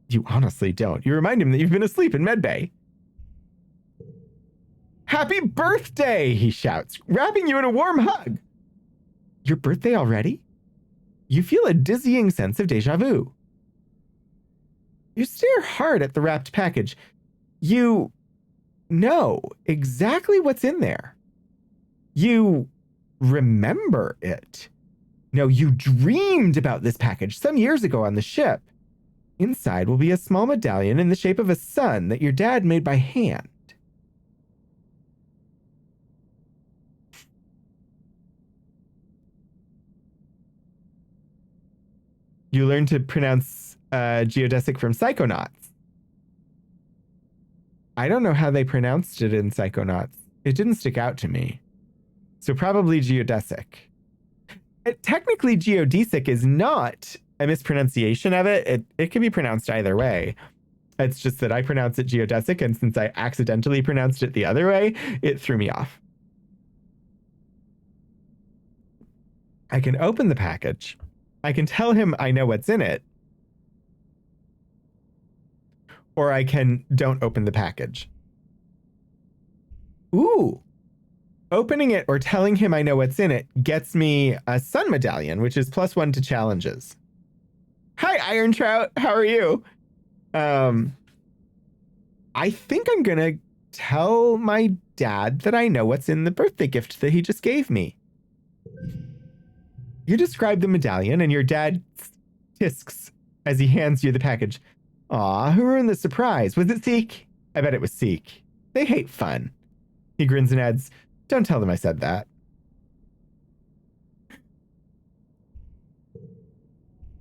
You honestly don't. You remind him that you've been asleep in medbay. Happy birthday, he shouts, wrapping you in a warm hug. Your birthday already? You feel a dizzying sense of deja vu. You stare hard at the wrapped package. You know exactly what's in there. You remember it. No, you dreamed about this package some years ago on the ship. Inside will be a small medallion in the shape of a sun that your dad made by hand. You learn to pronounce geodesic from Psychonauts. I don't know how they pronounced it in Psychonauts. It didn't stick out to me. So probably geodesic. Technically, geodesic is not a mispronunciation of it. It can be pronounced either way. It's just that I pronounce it geodesic, and since I accidentally pronounced it the other way, it threw me off. I can open the package. I can tell him I know what's in it. Or I can don't open the package. Ooh. Opening it or telling him I know what's in it gets me a sun medallion, which is +1 to challenges. Hi, Iron Trout. How are you? I think I'm gonna tell my dad that I know what's in the birthday gift that he just gave me. You describe the medallion and your dad tisks as he hands you the package. Aw, who ruined the surprise? Was it Seek? I bet it was Seek. They hate fun. He grins and adds, don't tell them I said that.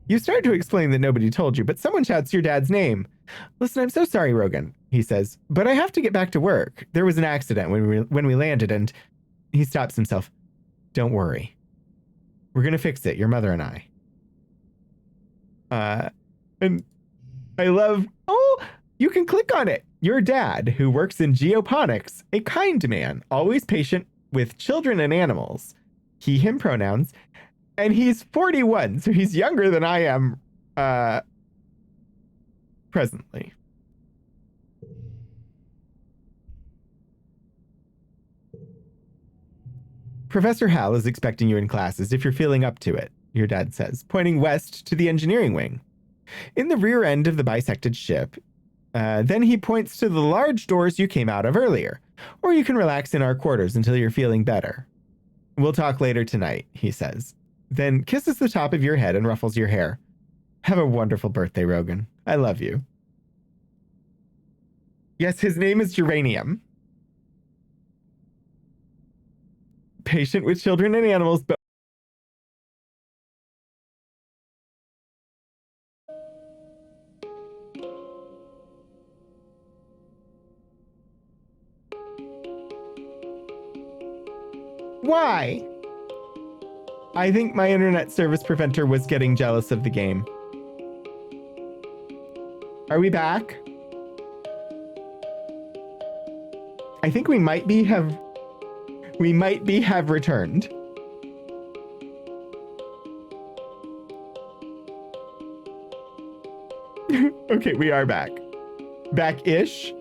You start to explain that nobody told you, but someone shouts your dad's name. Listen, I'm so sorry, Rogan, he says, but I have to get back to work. There was an accident when we landed, and he stops himself. Don't worry. We're going to fix it, your mother and I. And I love, you can click on it. Your dad, who works in geoponics, a kind man, always patient with children and animals. He, him pronouns. And he's 41, so he's younger than I am presently. Professor Hal is expecting you in classes if you're feeling up to it, your dad says, pointing west to the engineering wing. In the rear end of the bisected ship, then he points to the large doors you came out of earlier, or you can relax in our quarters until you're feeling better. We'll talk later tonight, he says, then kisses the top of your head and ruffles your hair. Have a wonderful birthday, Rogan. I love you. Yes, his name is Geranium. Patient with children and animals, but why? I think my internet service preventer was getting jealous of the game. Are we back? I think we might have returned. Okay, we are back. Back-ish.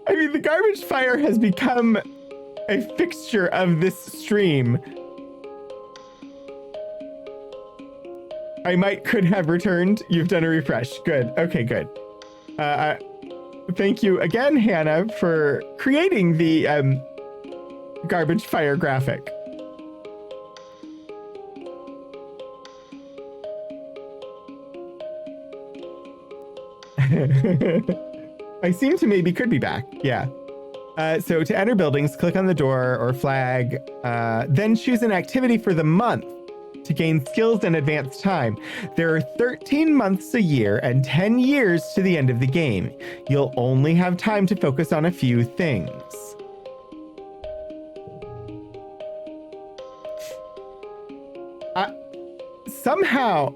I mean, the garbage fire has become a fixture of this stream. I could have returned. You've done a refresh. Good. Okay, good. Thank you again, Hannah, for creating the garbage fire graphic. I seem to maybe could be back. Yeah. So to enter buildings, click on the door or flag, then choose an activity for the month to gain skills and advance time. There are 13 months a year and 10 years to the end of the game. You'll only have time to focus on a few things. Somehow,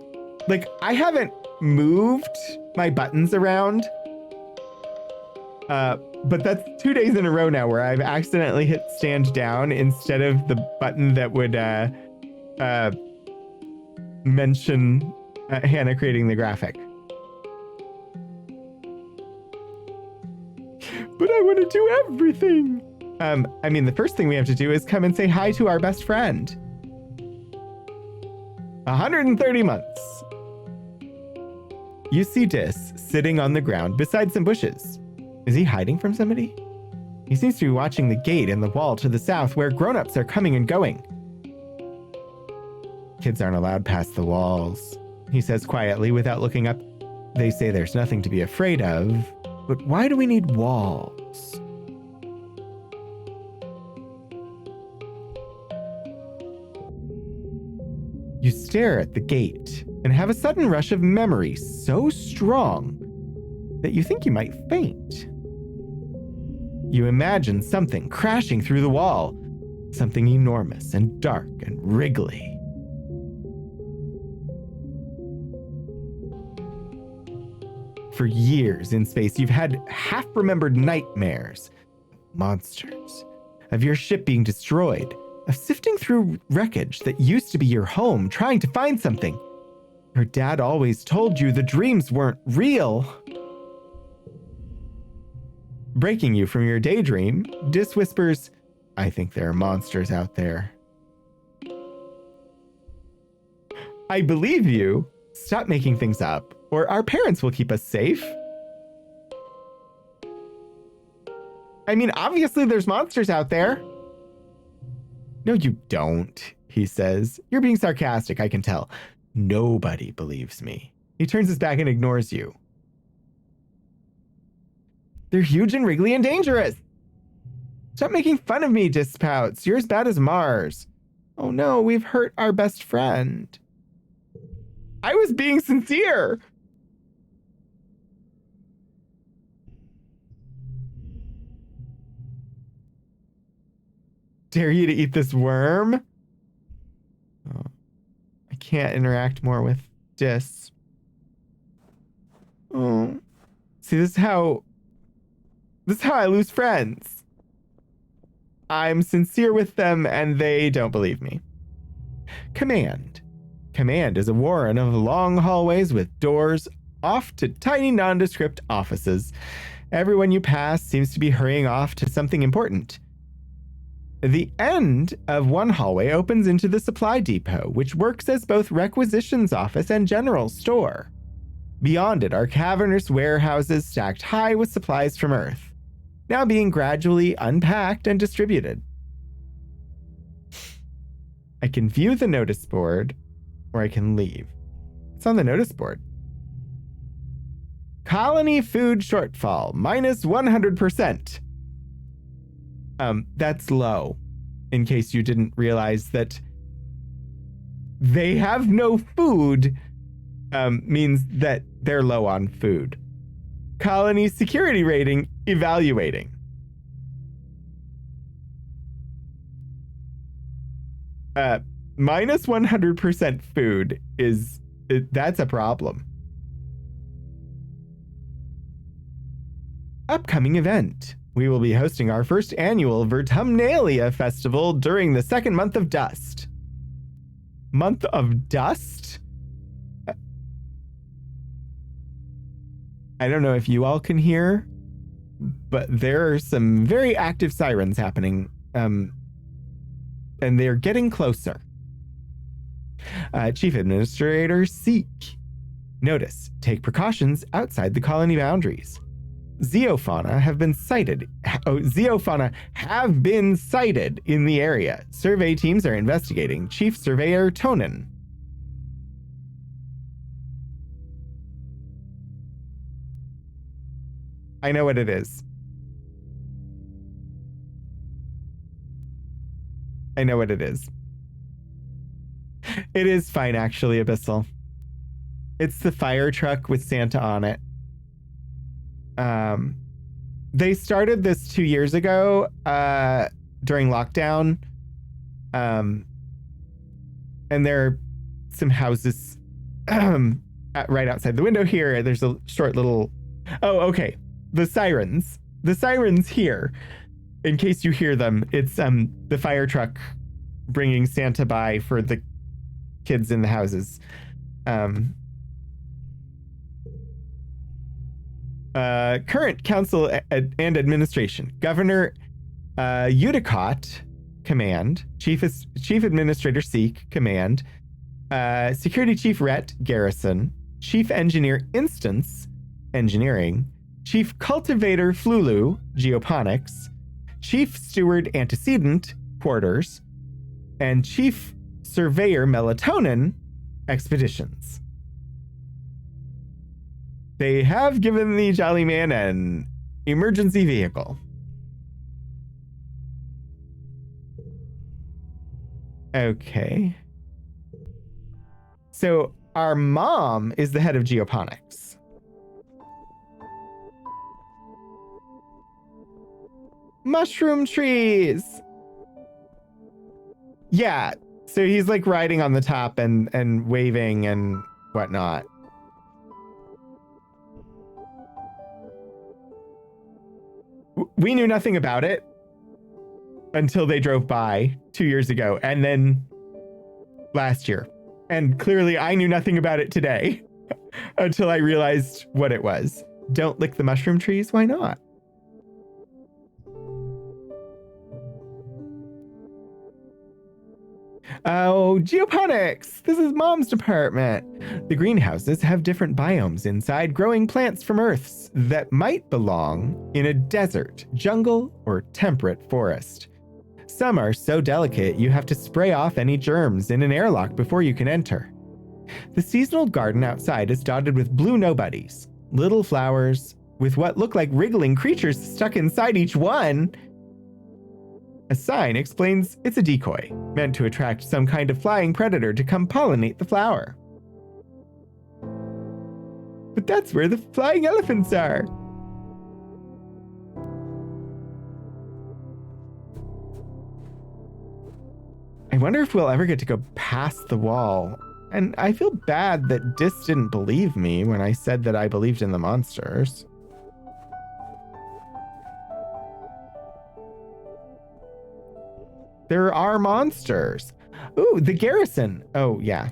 like, I haven't moved my buttons around, but that's 2 days in a row now where I've accidentally hit stand down instead of the button that would mention Hannah creating the graphic. But I want to do everything. I mean, the first thing we have to do is come and say hi to our best friend. 130 months. You see Dis sitting on the ground beside some bushes. Is he hiding from somebody? He seems to be watching the gate in the wall to the south where grown-ups are coming and going. Kids aren't allowed past the walls, he says quietly without looking up. They say there's nothing to be afraid of, but why do we need walls? You stare at the gate and have a sudden rush of memory so strong that you think you might faint. You imagine something crashing through the wall, something enormous and dark and wriggly. For years in space, you've had half-remembered nightmares, monsters, of your ship being destroyed, of sifting through wreckage that used to be your home, trying to find something. Your dad always told you the dreams weren't real. Breaking you from your daydream, Dis whispers, I think there are monsters out there. I believe you. Stop making things up, or our parents will keep us safe. I mean, obviously there's monsters out there. No, you don't, he says. You're being sarcastic, I can tell. Nobody believes me. He turns his back and ignores you. They're huge and wriggly and dangerous. Stop making fun of me, Dis pouts. You're as bad as Mars. Oh no, we've hurt our best friend. I was being sincere. Dare you to eat this worm? Oh, I can't interact more with Dis. Oh, see, this is how I lose friends. I'm sincere with them and they don't believe me. Command. Command is a warren of long hallways with doors off to tiny nondescript offices. Everyone you pass seems to be hurrying off to something important. The end of one hallway opens into the supply depot, which works as both requisitions office and general store. Beyond it are cavernous warehouses stacked high with supplies from Earth, now being gradually unpacked and distributed. I can view the notice board, or I can leave. It's on the notice board. Colony food shortfall, minus 100%. That's low, in case you didn't realize that they have no food, means that they're low on food. Colony security rating, evaluating. Minus 100% food that's a problem. Upcoming event. We will be hosting our first annual Vertumnalia Festival during the second month of Dust. Month of Dust? I don't know if you all can hear, but there are some very active sirens happening, and they're getting closer. Chief Administrator Seek. Notice, take precautions outside the colony boundaries. Zeofauna have been sighted. Zeofauna have been sighted in the area. Survey teams are investigating. Chief Surveyor Tonin. I know what it is. I know what it is. It is fine, actually, Abyssal. It's the fire truck with Santa on it. They started this 2 years ago during lockdown. And there are some houses right outside the window here. There's a short little... Oh, okay. The sirens. The sirens here. In case you hear them, it's the fire truck bringing Santa by for the kids in the houses. Current council and administration. Governor Udicott, command. Chief Administrator Seek, command. Security Chief Rhett, garrison. Chief Engineer Instance, engineering. Chief Cultivator Flulu, geoponics. Chief Steward Antecedent, quarters. And Chief Surveyor Melatonin, expeditions. They have given the Jolly Man an emergency vehicle. Okay. So our mom is the head of geoponics. Mushroom trees. Yeah. So he's like riding on the top and waving and whatnot. We knew nothing about it until they drove by 2 years ago and then last year. And clearly I knew nothing about it today until I realized what it was. Don't lick the mushroom trees? Why not? Oh, geoponics! This is Mom's department. The greenhouses have different biomes inside, growing plants from Earths that might belong in a desert, jungle, or temperate forest. Some are so delicate you have to spray off any germs in an airlock before you can enter. The seasonal garden outside is dotted with blue nobodies, little flowers with what look like wriggling creatures stuck inside each one. A sign explains it's a decoy, meant to attract some kind of flying predator to come pollinate the flower. But that's where the flying elephants are. I wonder if we'll ever get to go past the wall. And I feel bad that Dis didn't believe me when I said that I believed in the monsters. There are monsters. Ooh, the garrison. Oh, yeah.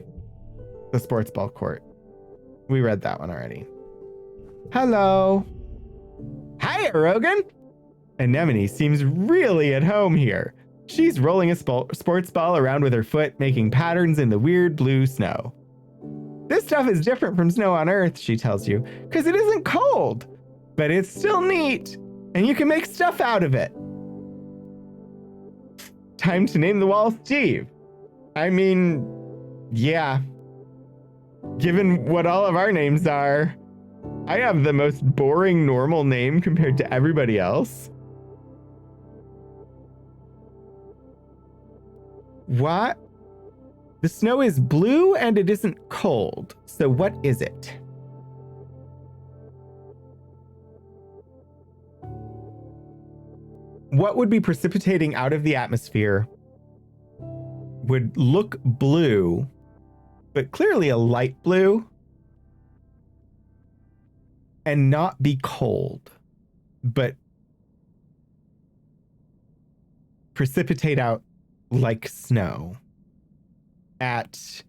The sports ball court. We read that one already. Hello. Hi, Rogan. Anemone seems really at home here. She's rolling a sports ball around with her foot, making patterns in the weird blue snow. This stuff is different from snow on Earth, she tells you, because it isn't cold. But it's still neat, and you can make stuff out of it. Time to name the wall Steve. I mean, yeah. Given what all of our names are, I have the most boring normal name compared to everybody else. What? The snow is blue and it isn't cold. So what is it? What would be precipitating out of the atmosphere would look blue, but clearly a light blue, and not be cold, but precipitate out like snow at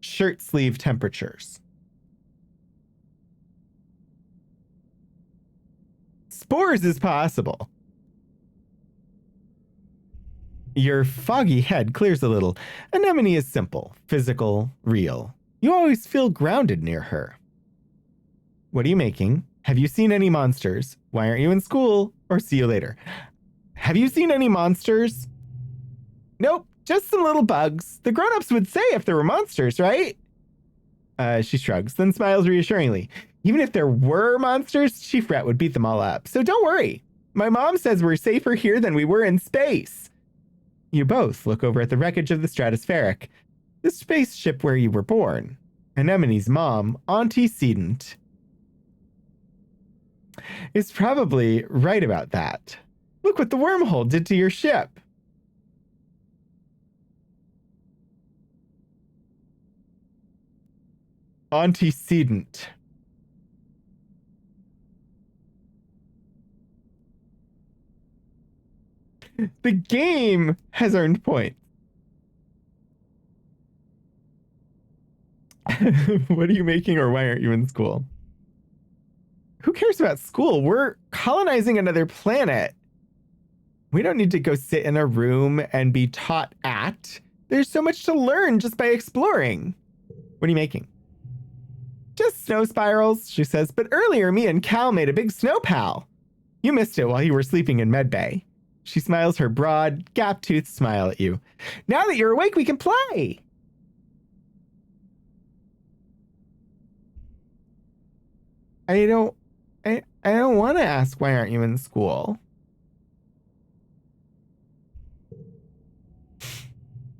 shirt sleeve temperatures? Spores is possible. Your foggy head clears a little. Anemone is simple, physical, real. You always feel grounded near her. What are you making? Have you seen any monsters? Why aren't you in school? Or see you later. Have you seen any monsters? Nope, just some little bugs. The grown-ups would say if there were monsters, right? She shrugs, then smiles reassuringly. Even if there were monsters, Chief Rat would beat them all up. So don't worry. My mom says we're safer here than we were in space. You both look over at the wreckage of the Stratospheric, the spaceship where you were born. Anemone's mom, Auntie Sedent, is probably right about that. Look what the wormhole did to your ship. Antecedent. The game has earned points. What are you making, or why aren't you in school? Who cares about school? We're colonizing another planet. We don't need to go sit in a room and be taught at. There's so much to learn just by exploring. What are you making? Just snow spirals, she says, but earlier me and Cal made a big snow pal. You missed it while you were sleeping in medbay. She smiles her broad, gap-toothed smile at you. Now that you're awake, we can play. I don't want to ask why aren't you in school?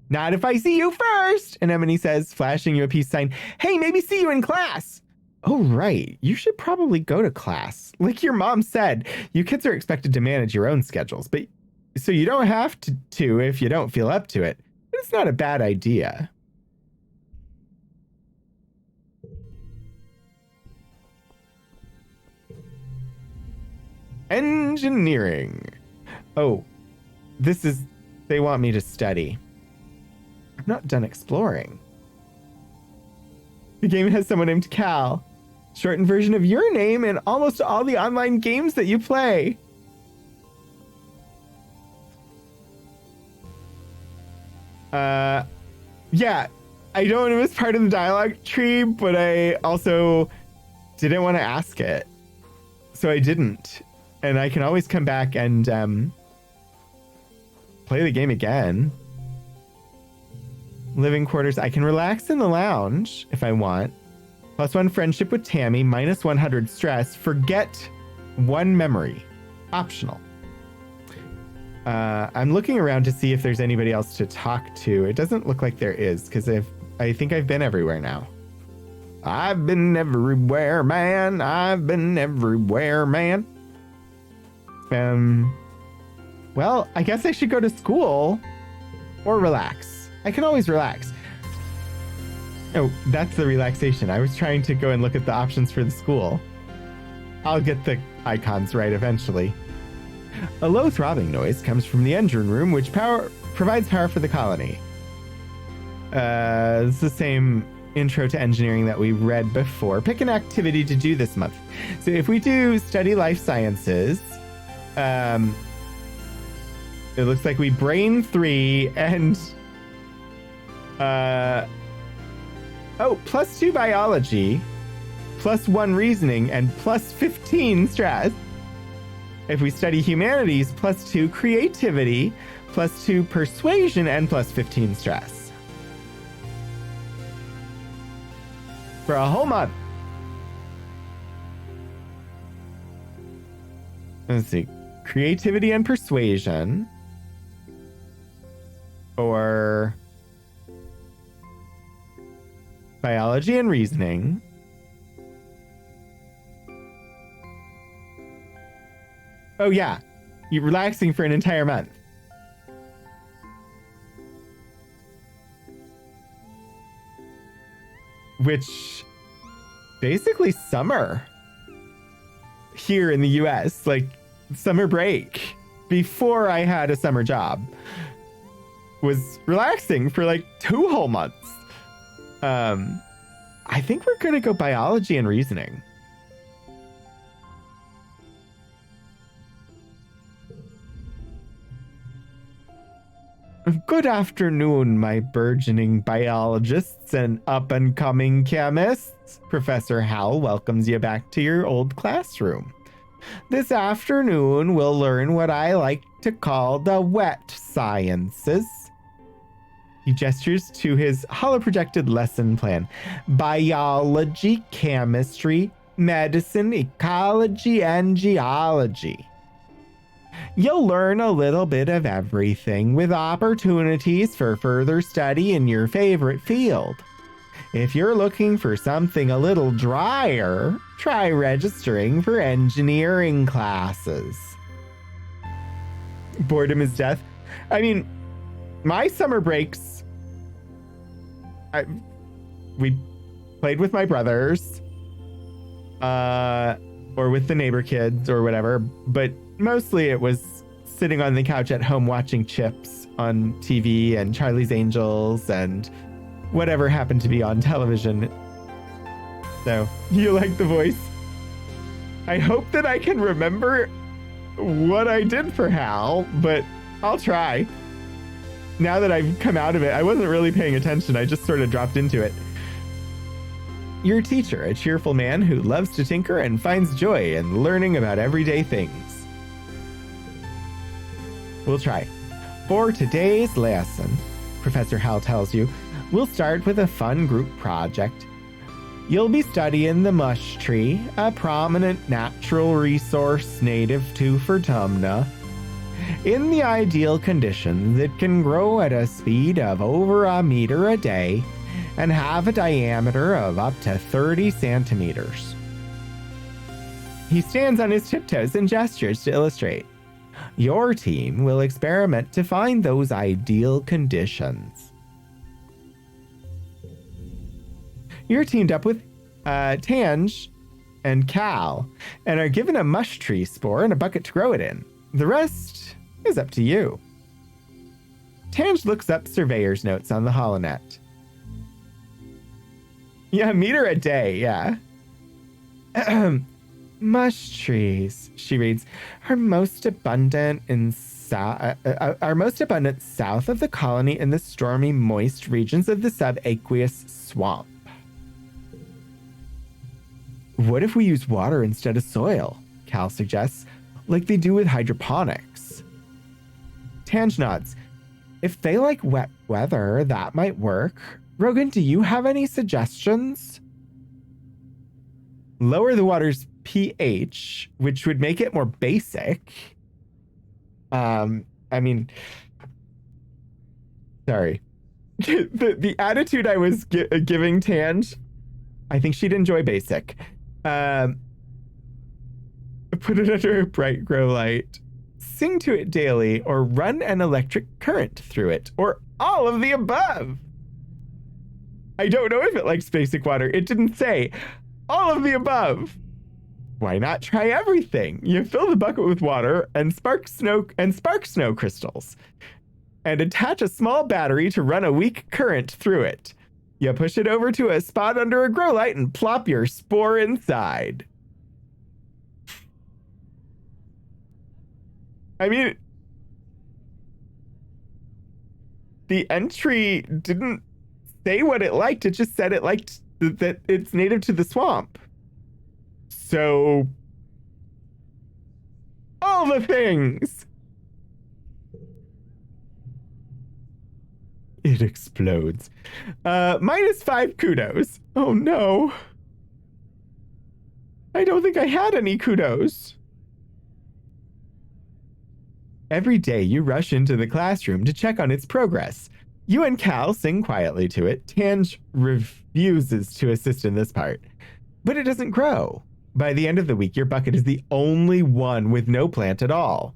Not if I see you first, Anemone says, flashing you a peace sign. Hey, maybe see you in class. Oh, right. You should probably go to class. Like your mom said, you kids are expected to manage your own schedules, but so you don't have to if you don't feel up to it. But it's not a bad idea. Engineering. Oh, they want me to study. I'm not done exploring. The game has someone named Cal. Shortened version of your name in almost all the online games that you play. Yeah, I know it was part of the dialogue tree, but I also didn't want to ask it. So I didn't. And I can always come back and play the game again. Living quarters. I can relax in the lounge if I want. +1 friendship with Tammy. -100 stress. Forget 1 memory. Optional. I'm looking around to see if there's anybody else to talk to. It doesn't look like there is, because I think I've been everywhere now. I've been everywhere, man. I've been everywhere, man. Well, I guess I should go to school or relax. I can always relax. Oh, that's the relaxation. I was trying to go and look at the options for the school. I'll get the icons right eventually. A low throbbing noise comes from the engine room, which provides power for the colony. It's the same intro to engineering that we read before. Pick an activity to do this month. So if we do study life sciences, it looks like we brain 3 and +2 biology, +1 reasoning, and +15 stress. If we study humanities, +2 creativity, +2 persuasion, and +15 stress. For a whole month. Let's see. Creativity and persuasion. Or biology and reasoning. Oh yeah, you're relaxing for an entire month. Which, basically summer here in the US, like summer break, before I had a summer job, was relaxing for like 2 whole months. I think we're gonna go biology and reasoning. Good afternoon, my burgeoning biologists and up-and-coming chemists. Professor Howell welcomes you back to your old classroom. This afternoon, we'll learn what I like to call the wet sciences. He gestures to his holoprojected lesson plan. Biology, chemistry, medicine, ecology, and geology. You'll learn a little bit of everything with opportunities for further study in your favorite field. If you're looking for something a little drier, try registering for engineering classes. Boredom is death. I mean, my summer breaks, we played with my brothers, or with the neighbor kids or whatever, but mostly it was sitting on the couch at home watching Chips on TV and Charlie's Angels and whatever happened to be on television. So, you like the voice? I hope that I can remember what I did for Hal, but I'll try. Now that I've come out of it, I wasn't really paying attention. I just sort of dropped into it. Your teacher, a cheerful man who loves to tinker and finds joy in learning about everyday things. We'll try. For today's lesson, Professor Hal tells you, we'll start with a fun group project. You'll be studying the mush tree, a prominent natural resource native to Fertumna. In the ideal conditions, it can grow at a speed of over a meter a day and have a diameter of up to 30 centimeters. He stands on his tiptoes and gestures to illustrate. Your team will experiment to find those ideal conditions. You're teamed up with Tange and Cal and are given a mush tree spore and a bucket to grow it in. The rest is up to you. Tange looks up surveyor's notes on the holonet. Yeah, meter a day, yeah. Mush trees, she reads, are most abundant south of the colony in the stormy, moist regions of the subaqueous swamp. What if we use water instead of soil? Cal suggests, like they do with hydroponics. Tange nods. If they like wet weather, that might work. Rogan, do you have any suggestions? Lower the water's pH, which would make it more basic. I mean, sorry. the attitude I was giving Tange, I think she'd enjoy basic. Put it under a bright grow light. Sing to it daily, or run an electric current through it, or all of the above. I don't know if it likes basic water. It didn't say. All of the above. Why not try everything? You fill the bucket with water and spark snow crystals, and attach a small battery to run a weak current through it. You push it over to a spot under a grow light and plop your spore inside. I mean, the entry didn't say what it liked. It just said it liked that it's native to the swamp. So, all the things. It explodes. -5 kudos. Oh no. I don't think I had any kudos. Every day you rush into the classroom to check on its progress. You and Cal sing quietly to it. Tange refuses to assist in this part. But it doesn't grow. By the end of the week, your bucket is the only one with no plant at all.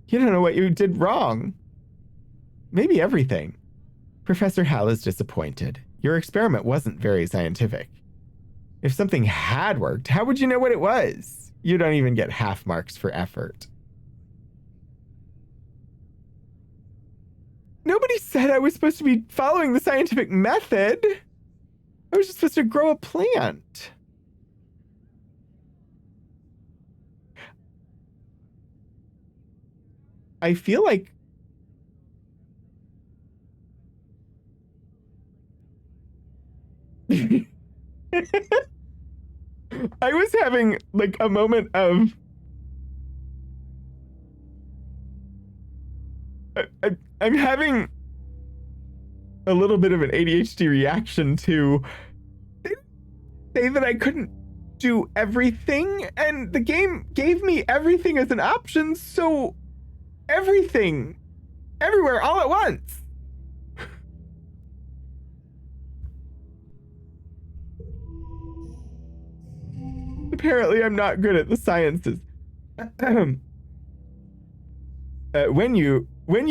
You don't know what you did wrong. Maybe everything. Professor Hal is disappointed. Your experiment wasn't very scientific. If something had worked, how would you know what it was? You don't even get half marks for effort. Nobody said I was supposed to be following the scientific method. I was just supposed to grow a plant. I feel like I was having like a moment of I'm having a little bit of an ADHD reaction to say that I couldn't do everything, and the game gave me everything as an option, so everything, everywhere, all at once. Apparently, I'm not good at the sciences. When you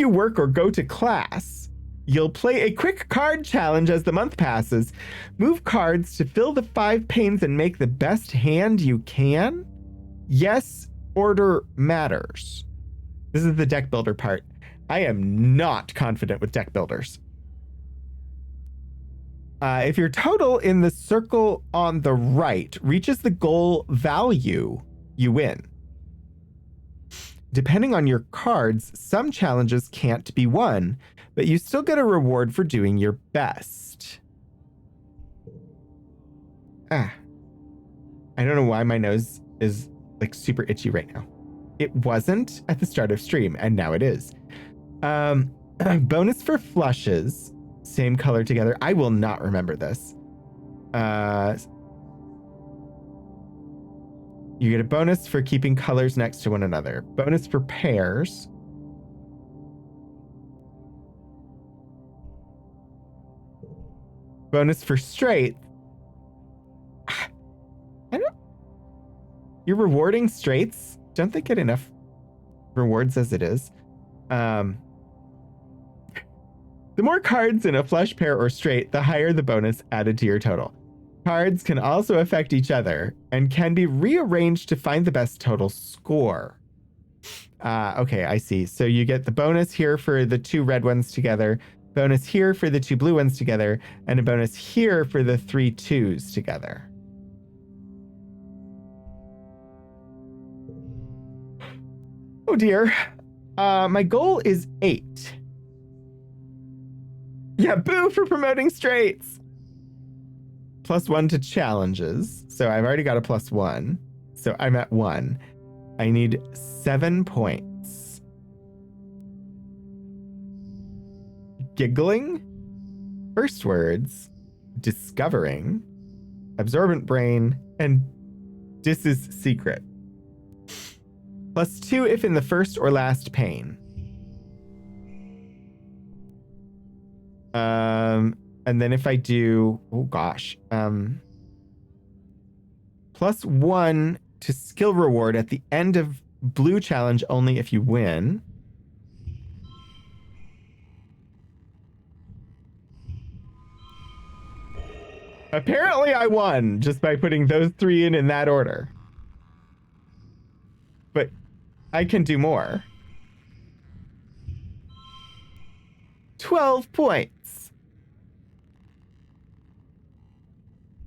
work or go to class, you'll play a quick card challenge as the month passes. Move cards to fill the 5 panes and make the best hand you can. Yes, order matters. This is the deck builder part. I am not confident with deck builders. If your total in the circle on the right reaches the goal value, you win. Depending on your cards, some challenges can't be won, but you still get a reward for doing your best. I don't know why my nose is like super itchy right now. It wasn't at the start of stream, and now it is. Bonus for flushes. Same color together. I will not remember this. You get a bonus for keeping colors next to one another. Bonus for pairs. Bonus for straights. You're rewarding straights? Don't they get enough rewards as it is? The more cards in a flush, pair, or straight, the higher the bonus added to your total. Cards can also affect each other and can be rearranged to find the best total score. Okay, I see. So you get the bonus here for the 2 red ones together, bonus here for the 2 blue ones together, and a bonus here for the 3 2s together. Oh dear. My goal is 8. Yeah, boo for promoting straights. +1 to challenges. So I've already got a +1. So I'm at 1. I need 7 points. Giggling. First words. Discovering. Absorbent brain. And this is secret. +2 if in the first or last pane. And then if I do, oh gosh, +1 to skill reward at the end of blue challenge only if you win. Apparently I won just by putting those 3 in that order. But I can do more. 12 points.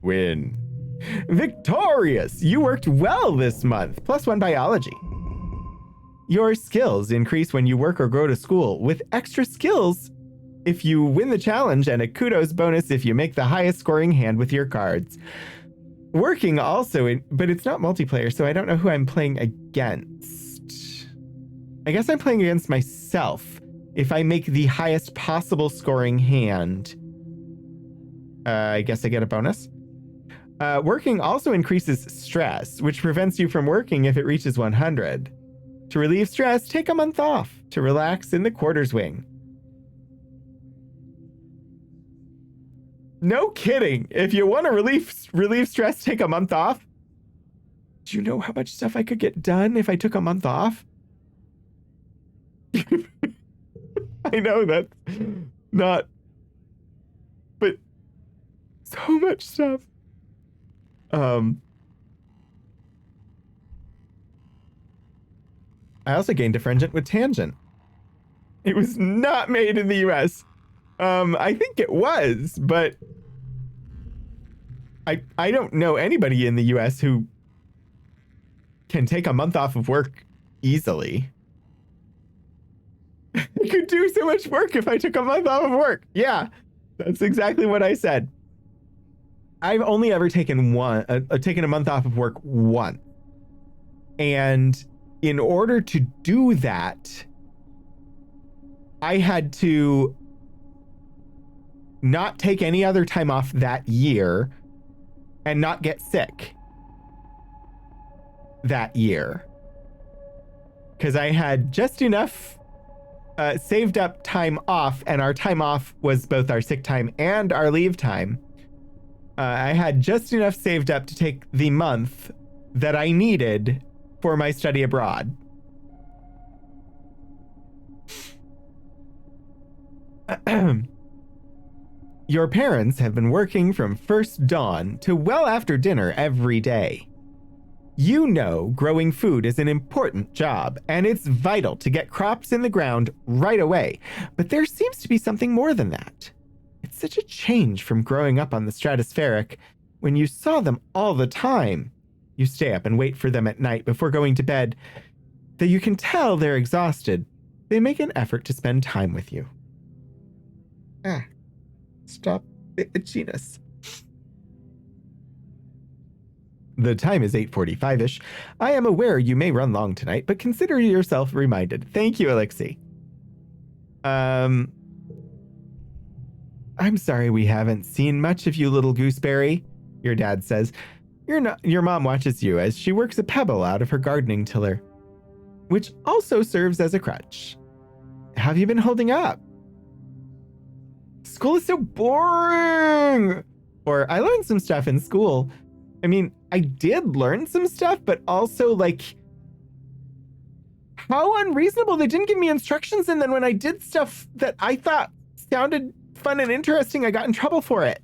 Win. Victorious! You worked well this month. +1 biology. Your skills increase when you work or go to school, with extra skills if you win the challenge and a kudos bonus if you make the highest scoring hand with your cards. Working also, but it's not multiplayer, so I don't know who I'm playing against. I guess I'm playing against myself if I make the highest possible scoring hand. I guess I get a bonus. Working also increases stress, which prevents you from working if it reaches 100. To relieve stress, take a month off to relax in the quarters wing. No kidding. If you want to relieve stress, take a month off. Do you know how much stuff I could get done if I took a month off? I know that's not, but so much stuff. I also gained Differentiate with Tangent. It was not made in the US. I think it was, but I don't know anybody in the US who can take a month off of work easily. I could do so much work if I took a month off of work. Yeah, that's exactly what I said. I've only ever taken a month off of work once. And in order to do that, I had to not take any other time off that year and not get sick. that year. Because I had just enough saved up time off, and our time off was both our sick time and our leave time. I had just enough saved up to take the month that I needed for my study abroad. Your parents have been working from first dawn to well after dinner every day. You know growing food is an important job, and it's vital to get crops in the ground right away. But there seems to be something more than that. It's such a change from growing up on the stratospheric when you saw them all the time. You stay up and wait for them at night before going to bed. Though you can tell they're exhausted, they make an effort to spend time with you. Stop itchiness. The time is 8:45-ish. I am aware you may run long tonight, but consider yourself reminded. Thank you, Alexi. I'm sorry we haven't seen much of you, little gooseberry, your dad says. Your mom watches you as she works a pebble out of her gardening tiller, which also serves as a crutch. How have you been holding up? School is so boring! Or, I learned some stuff in school. I mean, I did learn some stuff, but also, like, how unreasonable. They didn't give me instructions, and then when I did stuff that I thought sounded fun and interesting, I got in trouble for it.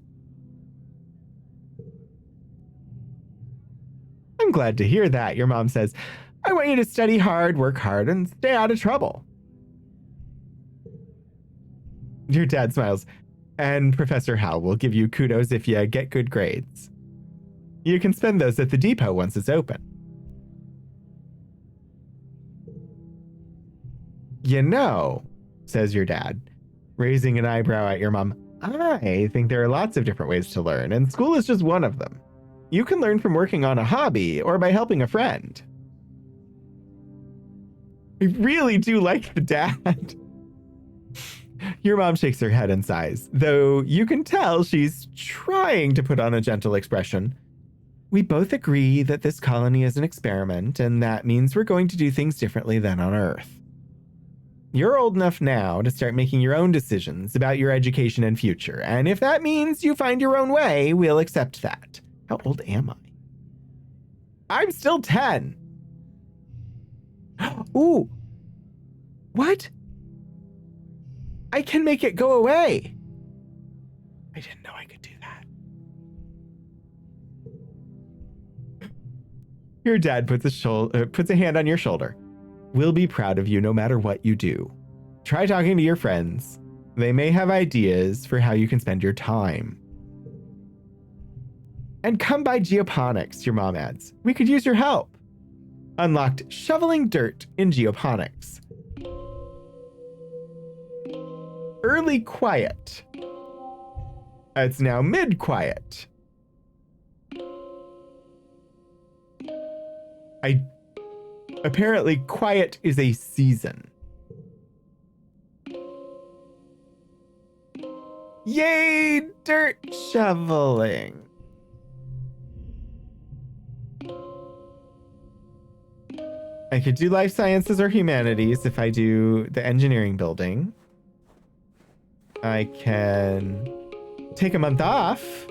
I'm glad to hear that, your mom says. I want you to study hard, work hard, and stay out of trouble. Your dad smiles. And Professor Hal will give you kudos if you get good grades. You can spend those at the depot once it's open. You know, says your dad, raising an eyebrow at your mom, I think there are lots of different ways to learn, and school is just one of them. You can learn from working on a hobby or by helping a friend. I really do like the dad. Your mom shakes her head and sighs, though you can tell she's trying to put on a gentle expression. We both agree that this colony is an experiment, and that means we're going to do things differently than on Earth. You're old enough now to start making your own decisions about your education and future, and if that means you find your own way, we'll accept that. How old am I? I'm still 10. Ooh. What? I can make it go away. I didn't know I could do that. Your dad puts a hand on your shoulder. We'll be proud of you no matter what you do. Try talking to your friends. They may have ideas for how you can spend your time. And come by geoponics, your mom adds. We could use your help. Unlocked shoveling dirt in geoponics. Early quiet. It's now mid-quiet. Apparently quiet is a season. Yay, dirt shoveling. I could do life sciences or humanities if I do the engineering building. I can take a month off,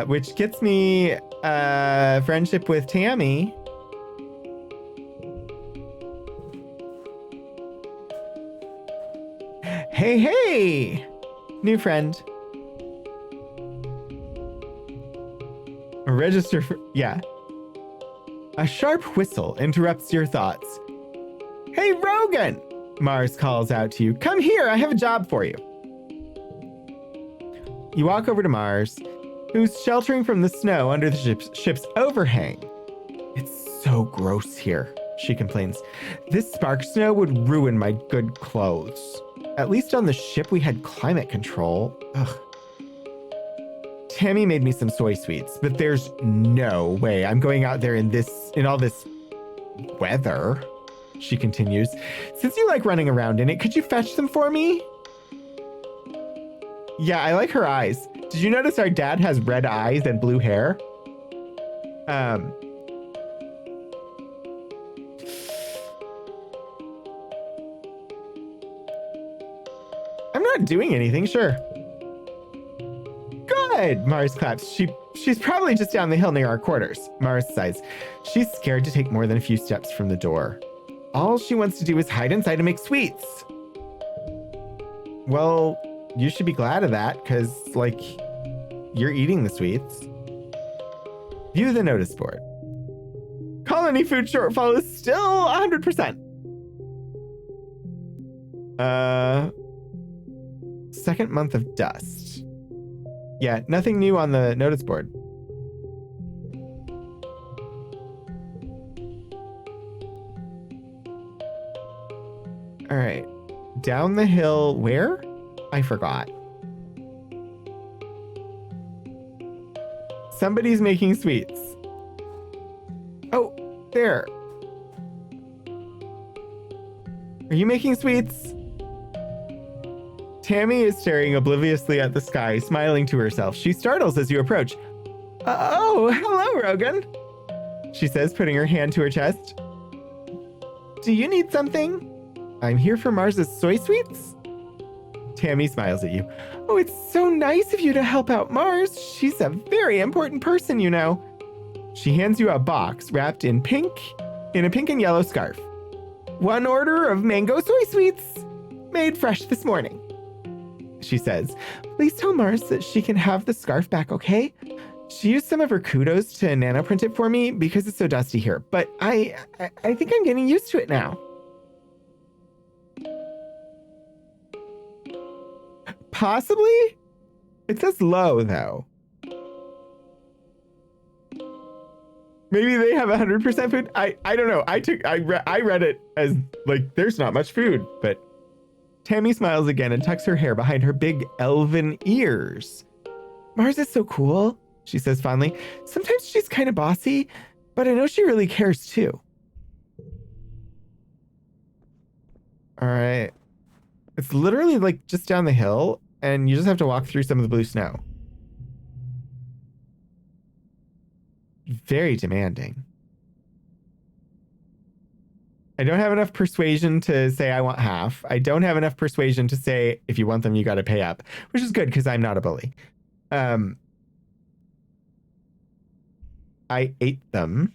which gets me friendship with Tammy. Hey, new friend. Register for, yeah. A sharp whistle interrupts your thoughts. Hey, Rogan! Mars calls out to you. Come here, I have a job for you. You walk over to Mars, who's sheltering from the snow under the ship's overhang. It's so gross here, she complains. This spark snow would ruin my good clothes. At least on the ship we had climate control. Ugh. Tammy made me some soy sweets, but there's no way I'm going out there in all this weather. She continues. Since you like running around in it, could you fetch them for me? Yeah, I like her eyes. Did you notice our dad has red eyes and blue hair? not doing anything, sure. Good, Mars claps. She's probably just down the hill near our quarters. Mars sighs. She's scared to take more than a few steps from the door. All she wants to do is hide inside and make sweets. Well, you should be glad of that, because, like, you're eating the sweets. View the notice board. Colony food shortfall is still 100%. Second month of dust. Yeah, nothing new on the notice board. All right. Down the hill, where? I forgot. Somebody's making sweets. Oh, there. Are you making sweets? Tammy is staring obliviously at the sky, smiling to herself. She startles as you approach. Oh, hello, Rogan, she says, putting her hand to her chest. Do you need something? I'm here for Mars's soy sweets. Tammy smiles at you. Oh, it's so nice of you to help out Mars. She's a very important person, you know. She hands you a box wrapped in a pink and yellow scarf. 1 order of mango soy sweets, made fresh this morning, she says. Please tell Mars that she can have the scarf back, okay? She used some of her kudos to nanoprint it for me because it's so dusty here, but I think I'm getting used to it now. Possibly? It says low, though. Maybe they have 100% food. I don't know. I read it as like there's not much food, but Tammy smiles again and tucks her hair behind her big elven ears. Mars is so cool, she says fondly. Sometimes she's kind of bossy, but I know she really cares too. All right. It's literally like just down the hill, and you just have to walk through some of the blue snow. Very demanding. I don't have enough persuasion to say I want half. I don't have enough persuasion to say if you want them, you got to pay up, which is good because I'm not a bully. I ate them.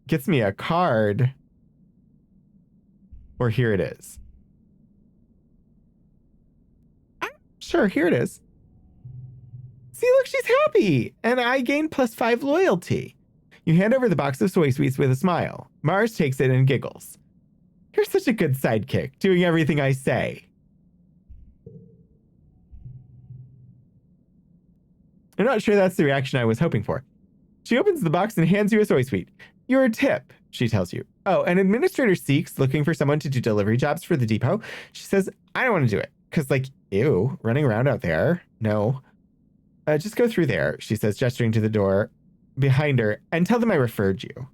Gets me a card. Or here it is. Sure, here it is. See, look, she's happy. And I gain +5 loyalty. You hand over the box of soy sweets with a smile. Mars takes it and giggles. You're such a good sidekick, doing everything I say. I'm not sure that's the reaction I was hoping for. She opens the box and hands you a soy sweet. You're a tip, she tells you. Oh, an administrator seeks, looking for someone to do delivery jobs for the depot. She says, I don't want to do it. Because, like, ew, running around out there. No. Just go through there, she says, gesturing to the door behind her, and tell them I referred you.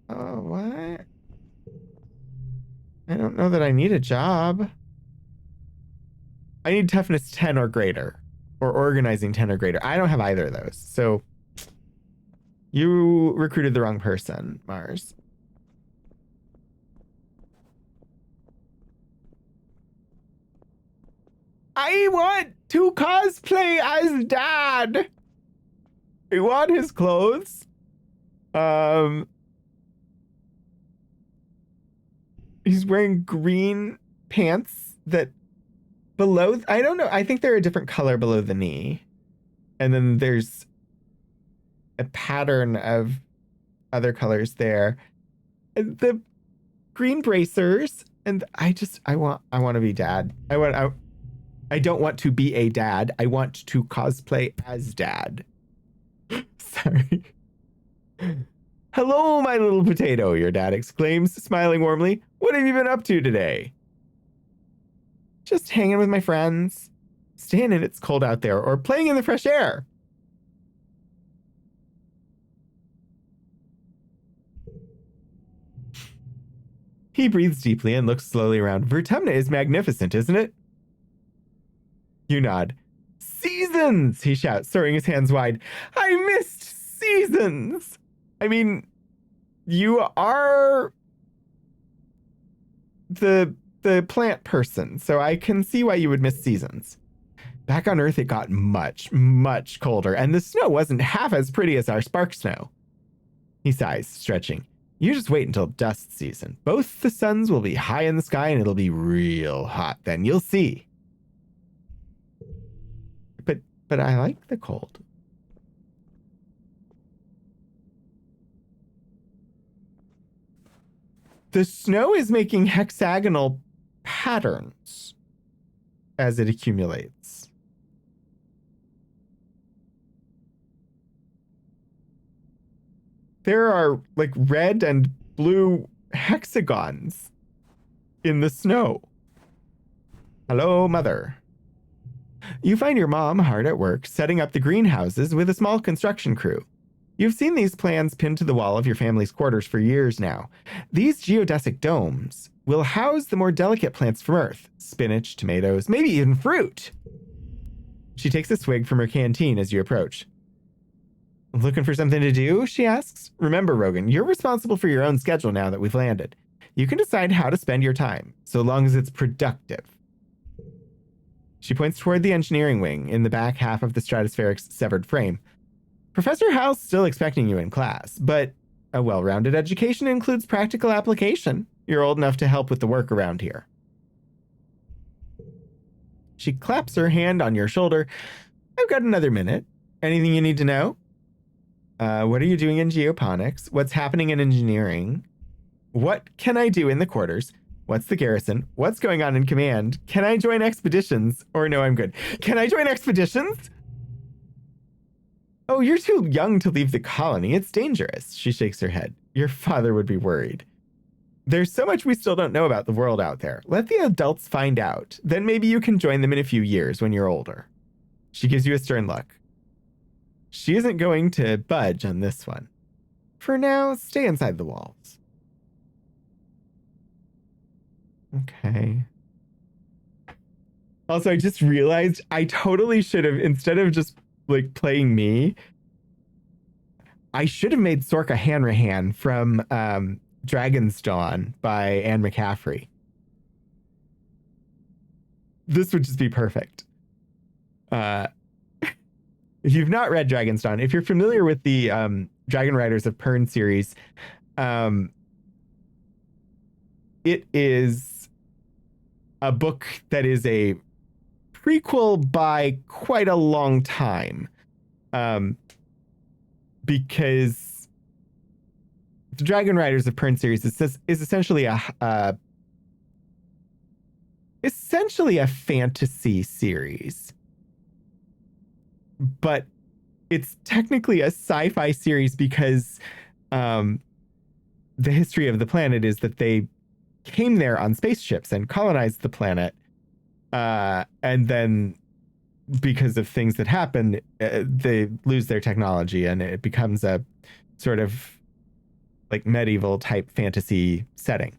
Oh, what? I don't know that I need a job. I need toughness 10 or greater, or organizing 10 or greater. I don't have either of those, so you recruited the wrong person, Mars. I want to cosplay as Dad. I want his clothes. He's wearing green pants that below, I don't know, I think they're a different color below the knee. And then there's a pattern of other colors there. And the green bracers, and I want to be Dad. I don't want to be a dad. I want to cosplay as Dad. Sorry. Hello, my little potato, your dad exclaims, smiling warmly. What have you been up to today? Just hanging with my friends, staying in, it's cold out there, or playing in the fresh air. He breathes deeply and looks slowly around. Vertumna is magnificent, isn't it? You nod. Seasons, he shouts, throwing his hands wide. I missed seasons. I mean, you are the plant person, so I can see why you would miss seasons. Back on Earth, it got much, much colder, and the snow wasn't half as pretty as our spark snow. He sighs, stretching. You just wait until dust season. Both the suns will be high in the sky, and it'll be real hot then. You'll see. But I like the cold. The snow is making hexagonal patterns as it accumulates. There are like red and blue hexagons in the snow. Hello, Mother. You find your mom hard at work setting up the greenhouses with a small construction crew. You've seen these plans pinned to the wall of your family's quarters for years now. These geodesic domes will house the more delicate plants from Earth. Spinach, tomatoes, maybe even fruit. She takes a swig from her canteen as you approach. Looking for something to do? She asks. Remember, Rogan, you're responsible for your own schedule now that we've landed. You can decide how to spend your time, so long as it's productive. She points toward the engineering wing in the back half of the Stratospheric's severed frame. Professor Hal's still expecting you in class, but a well-rounded education includes practical application. You're old enough to help with the work around here. She claps her hand on your shoulder. I've got another minute. Anything you need to know? What are you doing in geoponics? What's happening in engineering? What can I do in the quarters? What's the garrison? What's going on in command? Can I join expeditions? Or no, I'm good. Can I join expeditions? Oh, you're too young to leave the colony. It's dangerous. She shakes her head. Your father would be worried. There's so much we still don't know about the world out there. Let the adults find out. Then maybe you can join them in a few years when you're older. She gives you a stern look. She isn't going to budge on this one. For now, stay inside the walls. Okay. Also, I just realized I totally should have, instead of just like playing me, I should have made Sorka Hanrahan from Dragon's Dawn by Anne McCaffrey. This would just be perfect. If you've not read Dragon's Dawn, if you're familiar with the Dragon Riders of Pern series, it is a book that is a prequel by quite a long time, because the Dragon Riders of Pern series is essentially a fantasy series, but it's technically a sci-fi series because the history of the planet is that they came there on spaceships and colonized the planet. And then because of things that happen, they lose their technology and it becomes a sort of like medieval type fantasy setting.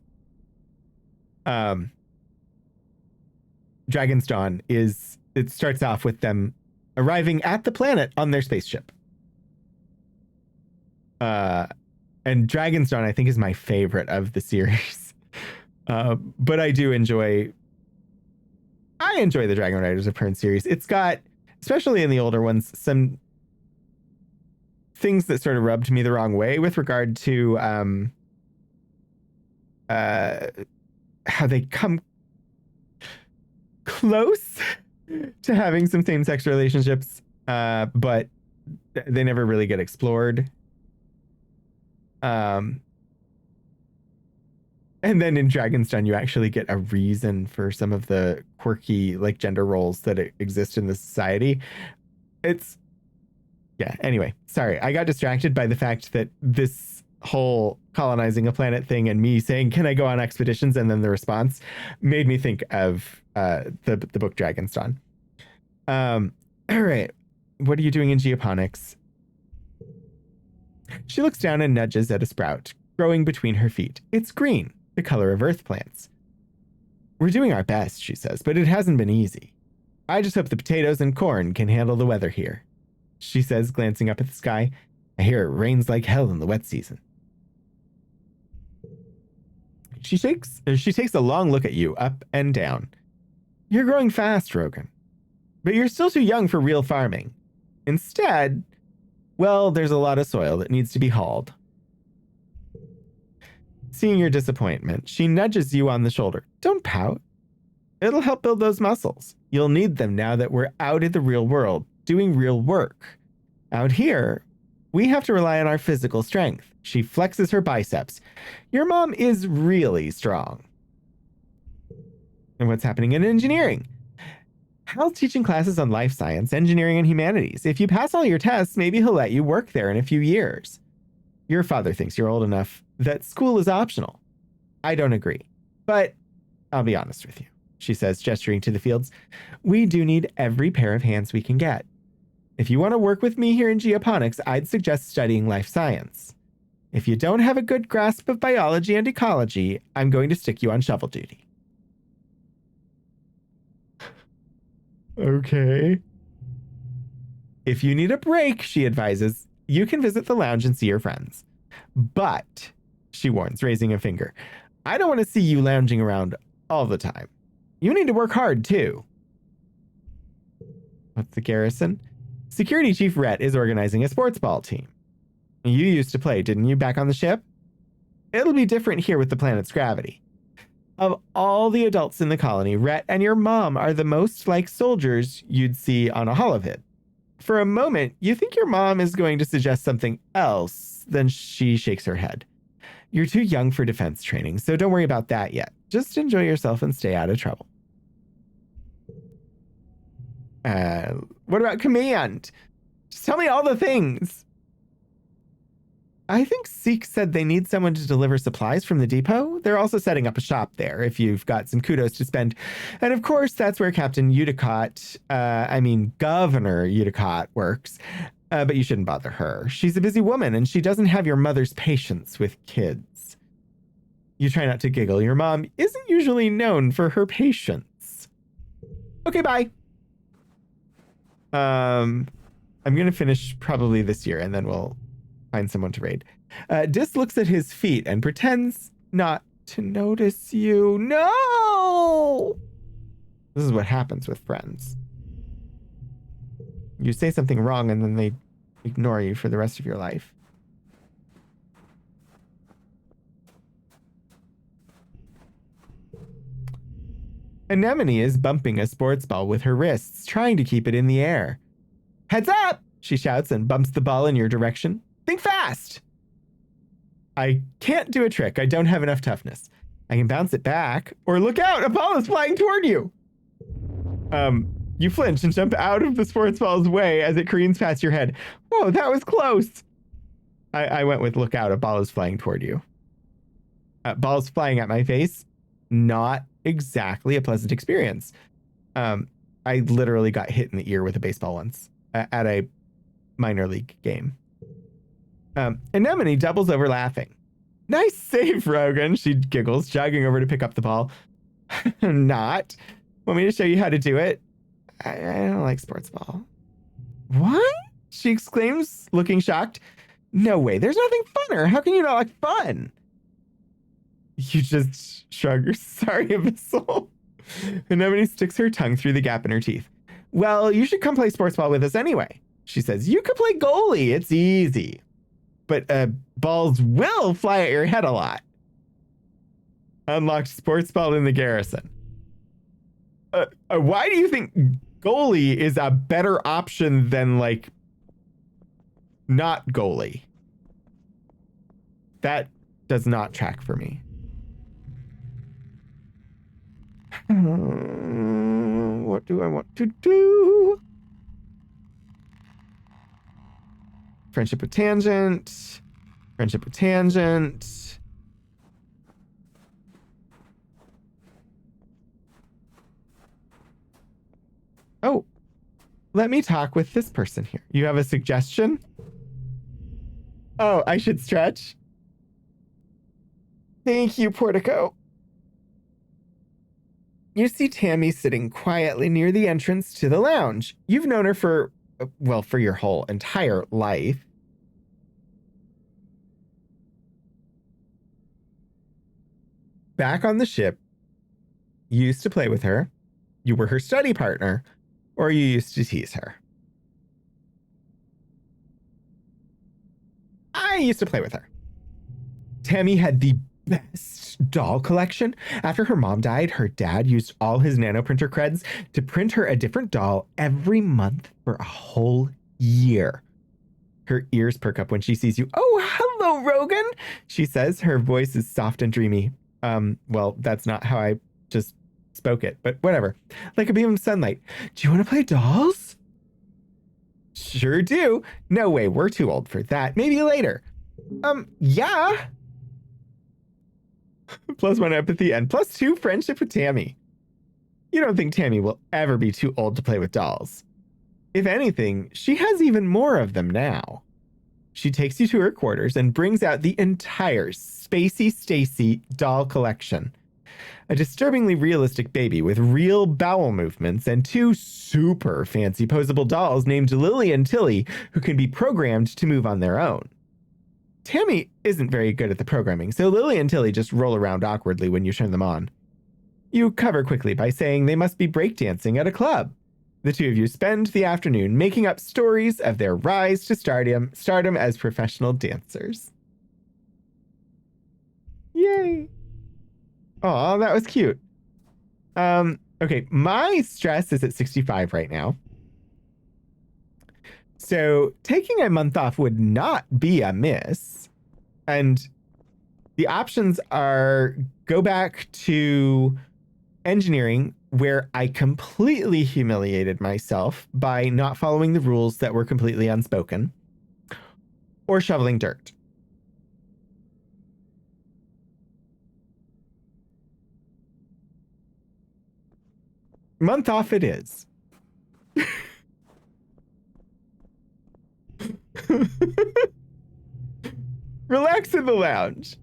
Dragon's Dawn it starts off with them arriving at the planet on their spaceship. And Dragon's Dawn, I think, is my favorite of the series. But I enjoy the Dragon Riders of Pern series. It's got, especially in the older ones, some things that sort of rubbed me the wrong way with regard to how they come close to having some same-sex relationships, but they never really get explored. And then in Dragon's Den, you actually get a reason for some of the quirky, like, gender roles that exist in the society. Anyway, sorry. I got distracted by the fact that this whole colonizing a planet thing and me saying, can I go on expeditions? And then the response made me think of the book Dragon's Dawn. All right. What are you doing in geoponics? She looks down and nudges at a sprout growing between her feet. It's green, the color of earth plants. We're doing our best, she says, but it hasn't been easy. I just hope the potatoes and corn can handle the weather here, she says, glancing up at the sky. I hear it rains like hell in the wet season. She takes a long look at you, up and down. You're growing fast, Rogan. But you're still too young for real farming. Instead, well, there's a lot of soil that needs to be hauled. Seeing your disappointment, she nudges you on the shoulder. Don't pout. It'll help build those muscles. You'll need them now that we're out in the real world, doing real work. Out here, we have to rely on our physical strength. She flexes her biceps. Your mom is really strong. And what's happening in engineering? Hal's teaching classes on life science, engineering, and humanities. If you pass all your tests, maybe he'll let you work there in a few years. Your father thinks you're old enough that school is optional. I don't agree, but I'll be honest with you, she says, gesturing to the fields. We do need every pair of hands we can get. If you want to work with me here in geoponics, I'd suggest studying life science. If you don't have a good grasp of biology and ecology, I'm going to stick you on shovel duty. Okay. If you need a break, she advises, you can visit the lounge and see your friends. But, she warns, raising a finger, I don't want to see you lounging around all the time. You need to work hard, too. What's the garrison? Security Chief Rhett is organizing a sports ball team. You used to play, didn't you, back on the ship? It'll be different here with the planet's gravity. Of all the adults in the colony, Rhett and your mom are the most like soldiers you'd see on a holovid. For a moment, you think your mom is going to suggest something else, then she shakes her head. You're too young for defense training, so don't worry about that yet. Just enjoy yourself and stay out of trouble. What about command? Just tell me all the things. I think Seek said they need someone to deliver supplies from the depot. They're also setting up a shop there if you've got some kudos to spend. And of course, that's where Captain Udicott, Governor Udicott works. But you shouldn't bother her. She's a busy woman and she doesn't have your mother's patience with kids. You try not to giggle. Your mom isn't usually known for her patience. Okay, bye. I'm going to finish probably this year and then we'll find someone to raid. Dis looks at his feet and pretends not to notice you. No! This is what happens with friends. You say something wrong and then they ignore you for the rest of your life. Anemone is bumping a sports ball with her wrists, trying to keep it in the air. Heads up! She shouts and bumps the ball in your direction. Think fast! I can't do a trick. I don't have enough toughness. I can bounce it back. Or look out! A ball is flying toward you! You flinch and jump out of the sports ball's way as it careens past your head. Whoa, that was close! I went with look out. A ball is flying toward you. Ball's flying at my face. Not exactly a pleasant experience. I literally got hit in the ear with a baseball once at a minor league game. Anemone doubles over laughing. Nice save, Rogan, she giggles, jogging over to pick up the ball. Not. Want me to show you how to do it? I don't like sports ball. What? She exclaims, looking shocked. No way, there's nothing funner. How can you not like fun? You just shrug. Sorry, Abyssal. Anemone sticks her tongue through the gap in her teeth. Well, you should come play sports ball with us anyway. She says, you could play goalie. It's easy. But balls will fly at your head a lot. Unlocked sports ball in the garrison. Why do you think goalie is a better option than, like, not goalie? That does not track for me. What do I want to do? Friendship with Tangent. Friendship with Tangent. Oh, let me talk with this person here. You have a suggestion? Oh, I should stretch? Thank you, Portico. You see Tammy sitting quietly near the entrance to the lounge. You've known her for your whole entire life. Back on the ship, you used to play with her, you were her study partner, or you used to tease her. I used to play with her. Tammy had the best doll collection. After her mom died, her dad used all his nanoprinter creds to print her a different doll every month for a whole year. Her ears perk up when she sees you. Oh, hello, Rogan, she says. Her voice is soft and dreamy. Well, that's not how I just spoke it, but whatever. Like a beam of sunlight. Do you want to play dolls? Sure do. No way, we're too old for that. Maybe later. Yeah. +1 empathy and +2 friendship with Tammy. You don't think Tammy will ever be too old to play with dolls. If anything, she has even more of them now. She takes you to her quarters and brings out the entire Spacey Stacy doll collection. A disturbingly realistic baby with real bowel movements and 2 super fancy posable dolls named Lily and Tilly who can be programmed to move on their own. Tammy isn't very good at the programming, so Lily and Tilly just roll around awkwardly when you turn them on. You cover quickly by saying they must be breakdancing at a club. The two of you spend the afternoon making up stories of their rise to stardom as professional dancers. Yay. Aw, that was cute. Okay, my stress is at 65 right now. So taking a month off would not be amiss. And the options are go back to engineering, where I completely humiliated myself by not following the rules that were completely unspoken, or shoveling dirt. Month off it is. Relax in the lounge.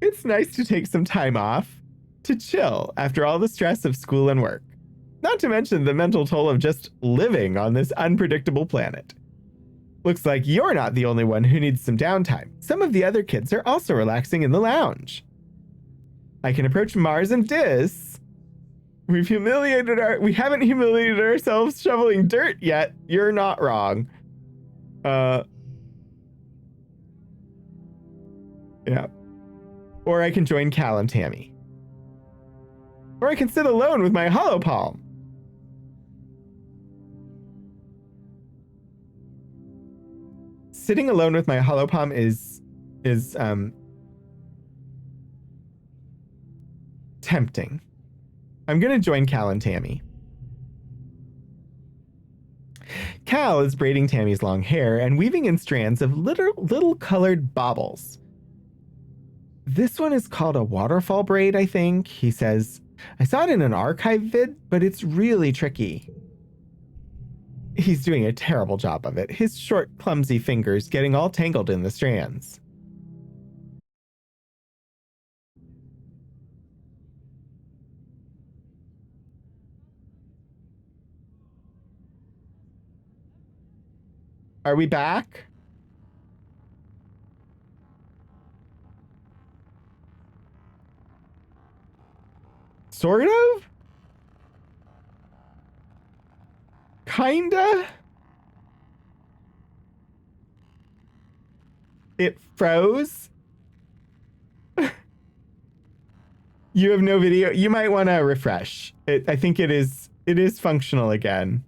It's nice to take some time off to chill after all the stress of school and work. Not to mention the mental toll of just living on this unpredictable planet. Looks like you're not the only one who needs some downtime. Some of the other kids are also relaxing in the lounge. I can approach Mars and Dis. We haven't humiliated ourselves shoveling dirt yet. You're not wrong. Yeah. Or I can join Cal and Tammy. Or I can sit alone with my holopalm. Sitting alone with my holopalm is tempting. I'm gonna join Cal and Tammy. Cal is braiding Tammy's long hair and weaving in strands of little colored baubles. This one is called a waterfall braid, I think, he says. I saw it in an archive vid, but it's really tricky. He's doing a terrible job of it, his short, clumsy fingers getting all tangled in the strands. Are we back? Sort of? Kinda? It froze? You have no video? You might want to refresh. I think it is functional again.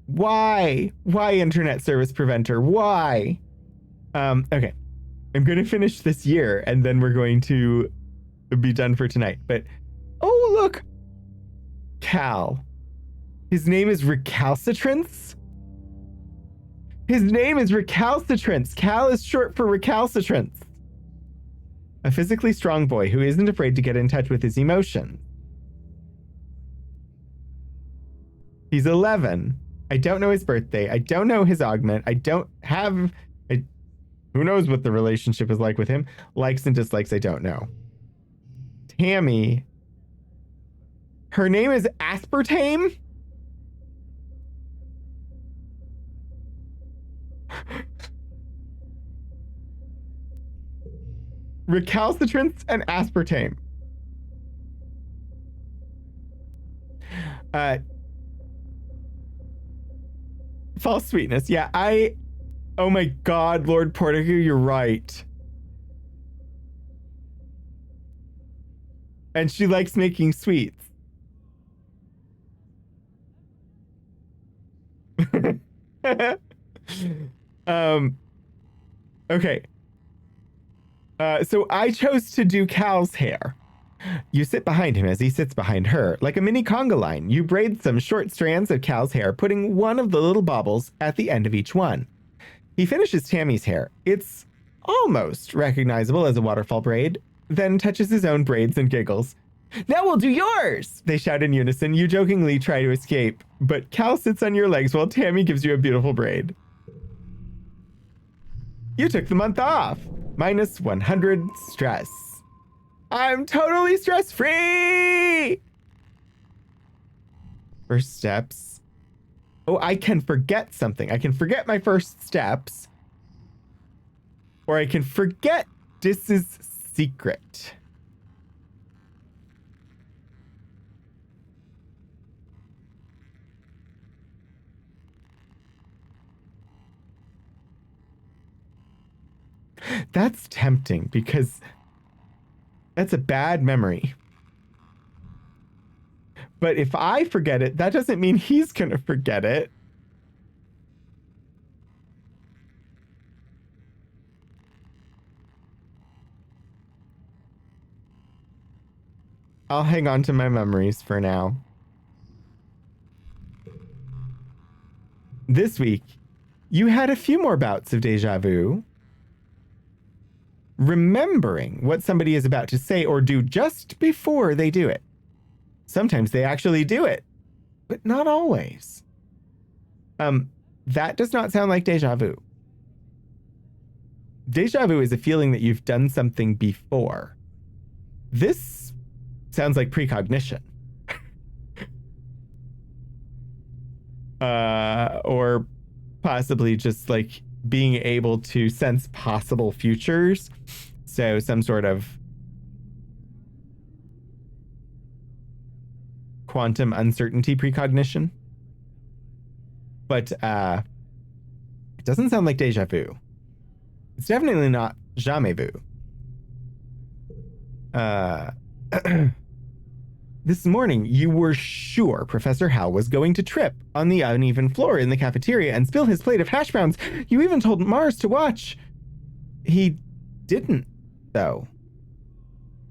Why? Why, internet service preventer? Why? Okay. I'm going to finish this year and then we're going to be done for tonight. But, oh, look. Cal. His name is Recalcitrance? His name is Recalcitrance. Cal is short for recalcitrance. A physically strong boy who isn't afraid to get in touch with his emotions. He's 11. I don't know his birthday. I don't know his augment. I don't have... who knows what the relationship is like with him? Likes and dislikes, I don't know. Tammy. Her name is Aspartame? recalcitrance and aspartame. False sweetness. Yeah, oh my God, Lord Portigu, you're right. And she likes making sweets. Okay. So I chose to do Cal's hair. You sit behind him as he sits behind her. Like a mini conga line, you braid some short strands of Cal's hair, putting one of the little baubles at the end of each one. He finishes Tammy's hair. It's almost recognizable as a waterfall braid, then touches his own braids and giggles. Now we'll do yours! They shout in unison. You jokingly try to escape, but Cal sits on your legs while Tammy gives you a beautiful braid. You took the month off. Minus 100 stress. I'm totally stress-free! First steps. Oh, I can forget something. I can forget my first steps. Or I can forget this is secret. That's tempting because that's a bad memory. But if I forget it, that doesn't mean he's going to forget it. I'll hang on to my memories for now. This week, you had a few more bouts of deja vu. Remembering what somebody is about to say or do just before they do it. Sometimes they actually do it, but not always. That does not sound like deja vu. Deja vu is a feeling that you've done something before. This sounds like precognition. Or possibly just like being able to sense possible futures. So some sort of quantum uncertainty precognition. But it doesn't sound like deja vu. It's definitely not jamais vu. This morning, you were sure Professor Hal was going to trip on the uneven floor in the cafeteria and spill his plate of hash browns. You even told Mars to watch. He didn't, though.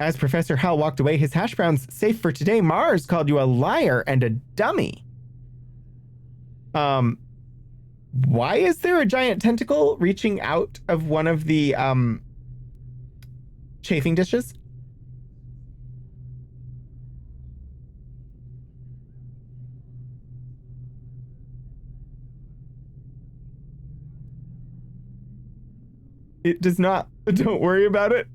As Professor Hal walked away, his hash browns safe for today, Mars called you a liar and a dummy. Why is there a giant tentacle reaching out of one of the chafing dishes? It does not. Don't worry about it.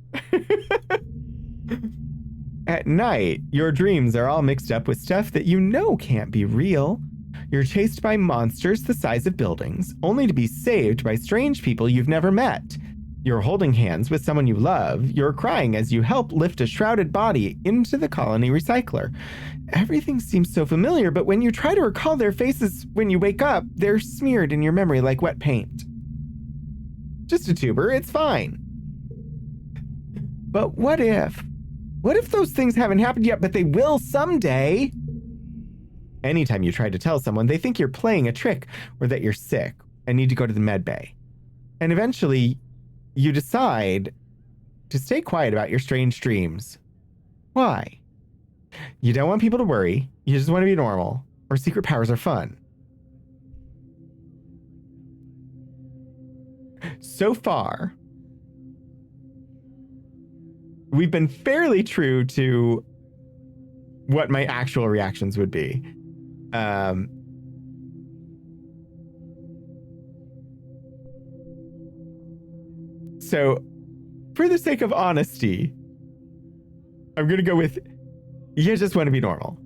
At night, your dreams are all mixed up with stuff that you know can't be real. You're chased by monsters the size of buildings, only to be saved by strange people you've never met. You're holding hands with someone you love. You're crying as you help lift a shrouded body into the colony recycler. Everything seems so familiar, but when you try to recall their faces when you wake up, they're smeared in your memory like wet paint. Just a tuber, it's fine. But what if those things haven't happened yet, but they will someday? Anytime you try to tell someone, they think you're playing a trick or that you're sick and need to go to the med bay. And eventually, you decide to stay quiet about your strange dreams. Why? You don't want people to worry. You just want to be normal, or secret powers are fun. So far, we've been fairly true to what my actual reactions would be. So, for the sake of honesty, I'm going to go with, you just want to be normal.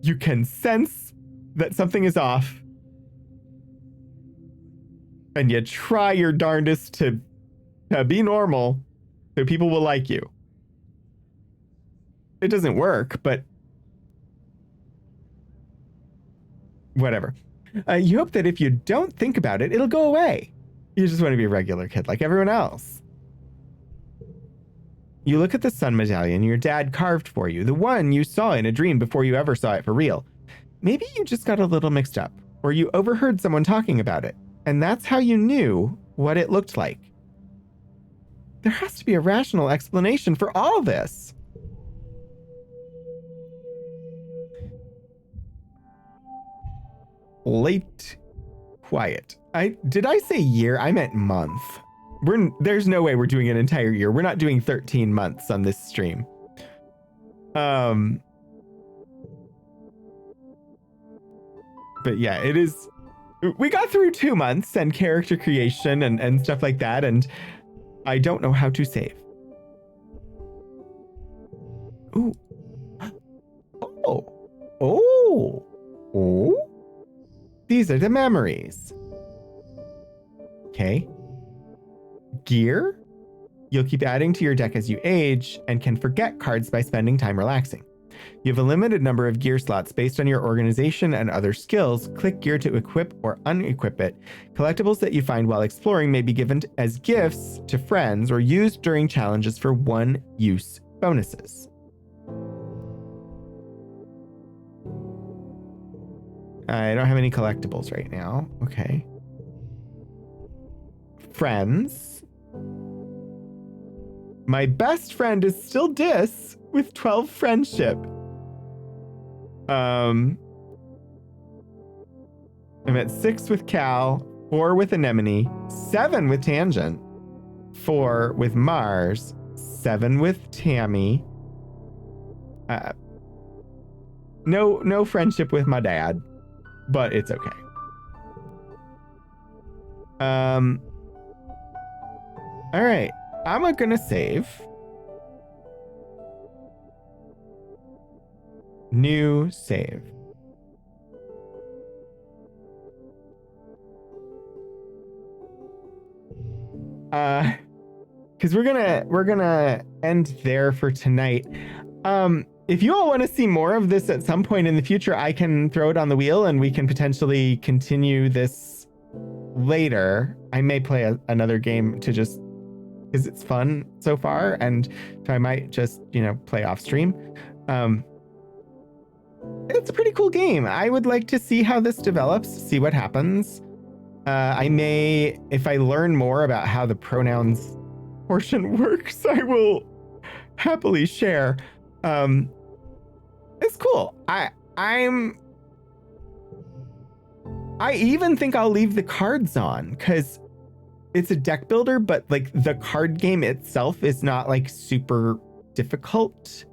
You can sense that something is off, and you try your darndest to Be normal so people will like you. It doesn't work, but whatever. You hope that if you don't think about it, it'll go away. You just want to be a regular kid like everyone else. You look at the sun medallion your dad carved for you, the one you saw in a dream before you ever saw it for real. Maybe you just got a little mixed up, or you overheard someone talking about it, and that's how you knew what it looked like. There has to be a rational explanation for all this. Late quiet. Did I say year? I meant month. There's no way we're doing an entire year. We're not doing 13 months on this stream. But yeah, it is. We got through 2 months and character creation and stuff like that, and I don't know how to save. Ooh. Oh. These are the memories. Okay. Gear? You'll keep adding to your deck as you age and can forget cards by spending time relaxing. You have a limited number of gear slots based on your organization and other skills. Click gear to equip or unequip it. Collectibles that you find while exploring may be given as gifts to friends or used during challenges for one-use bonuses. I don't have any collectibles right now. Okay. Friends. My best friend is still Dis with 12 friendship. I'm at 6 with Cal, 4 with Anemone, 7 with Tangent, 4 with Mars, 7 with Tammy. No friendship with my dad, but it's okay. All right, I'm gonna save. New save. Because we're gonna end there for tonight. If you all want to see more of this at some point in the future, I can throw it on the wheel and we can potentially continue this later. I may play another game to just because it's fun so far, and so I might just, play off stream. It's a pretty cool game. I would like to see how this develops, see what happens. I may, if I learn more about how the pronouns portion works, I will happily share. It's cool. I even think I'll leave the cards on because it's a deck builder, but like the card game itself is not like super difficult.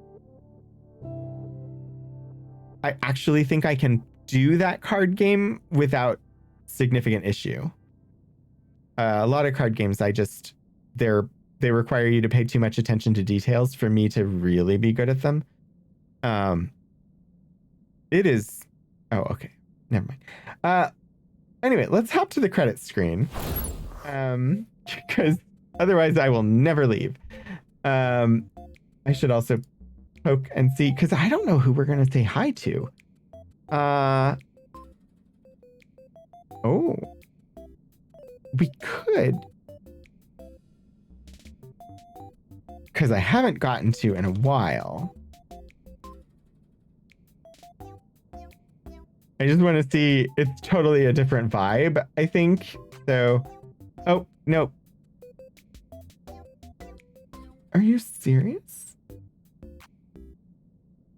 I actually think I can do that card game without significant issue. A lot of card games, they require you to pay too much attention to details for me to really be good at them. It is. Oh, okay. Never mind. Anyway, let's hop to the credits screen. Because otherwise I will never leave. I should also poke and see, because I don't know who we're going to say hi to. Oh. We could. Because I haven't gotten to in a while. I just want to see, it's totally a different vibe, I think. So, oh, no. Are you serious?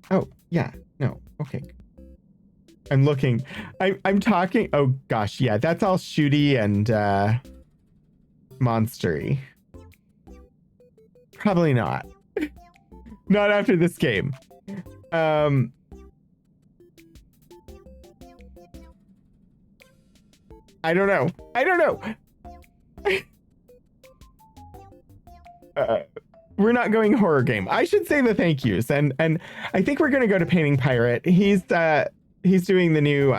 Oh, yeah, no, okay. I'm looking, I'm talking, oh gosh, yeah, that's all shooty and monstery. Probably not. Not after this game. I don't know. We're not going horror game. I should say the thank yous, and I think we're gonna go to Painting Pirate. He's doing the new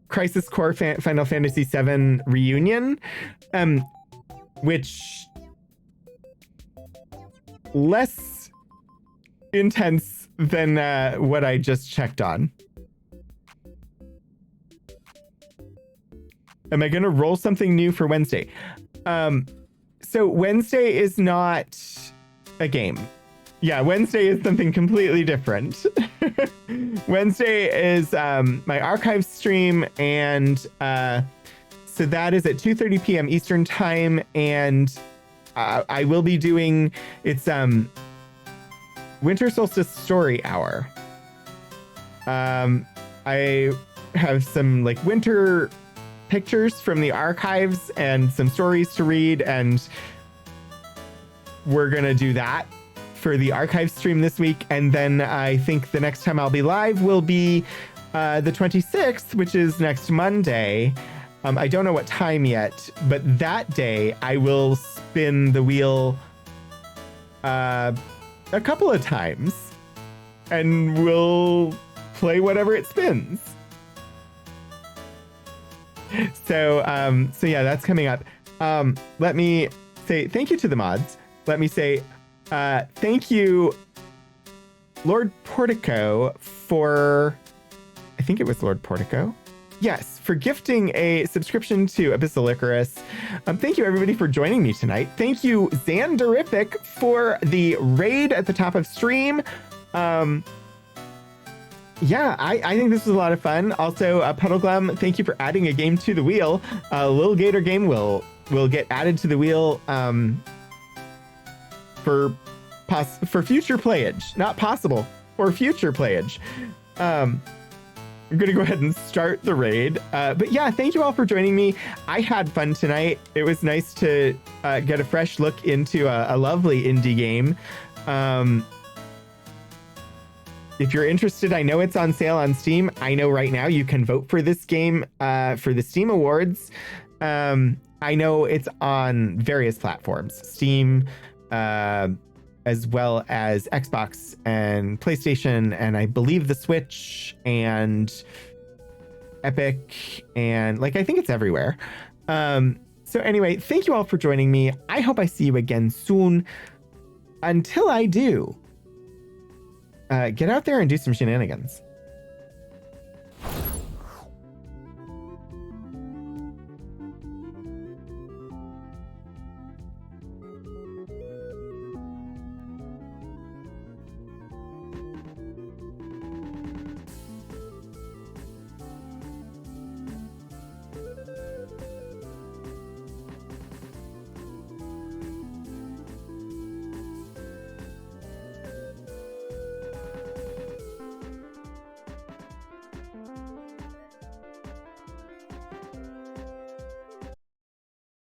Crisis Core Final Fantasy VII reunion, which less intense than what I just checked on. Am I going to roll something new for Wednesday? So Wednesday is not a game. Yeah, Wednesday is something completely different. Wednesday is my archive stream, and so that is at 2:30 p.m. Eastern time, and I will be doing Winter Solstice Story Hour. I have some like winter pictures from the archives and some stories to read, and we're gonna do that for the archive stream this week. And then I think the next time I'll be live will be the 26th, which is next Monday. I don't know what time yet, but that day I will spin the wheel a couple of times, and we'll play whatever it spins. So yeah, that's coming up. Let me say thank you to the mods. Let me say thank you, Lord Portico, for, I think it was Lord Portico. Yes, for gifting a subscription to Abyssal Icarus. Thank you, everybody, for joining me tonight. Thank you, Xanderific, for the raid at the top of stream. Yeah, I think this was a lot of fun. Also, Puddleglum, thank you for adding a game to the wheel. Little Gator game will get added to the wheel for future playage. Not possible, for future playage. I'm going to go ahead and start the raid. But yeah, thank you all for joining me. I had fun tonight. It was nice to get a fresh look into a lovely indie game. If you're interested, I know it's on sale on Steam. I know right now you can vote for this game for the Steam Awards. I know it's on various platforms, Steam, as well as Xbox and PlayStation, and I believe the Switch and Epic, and like I think it's everywhere. So anyway, thank you all for joining me. I hope I see you again soon. Until I do, get out there and do some shenanigans.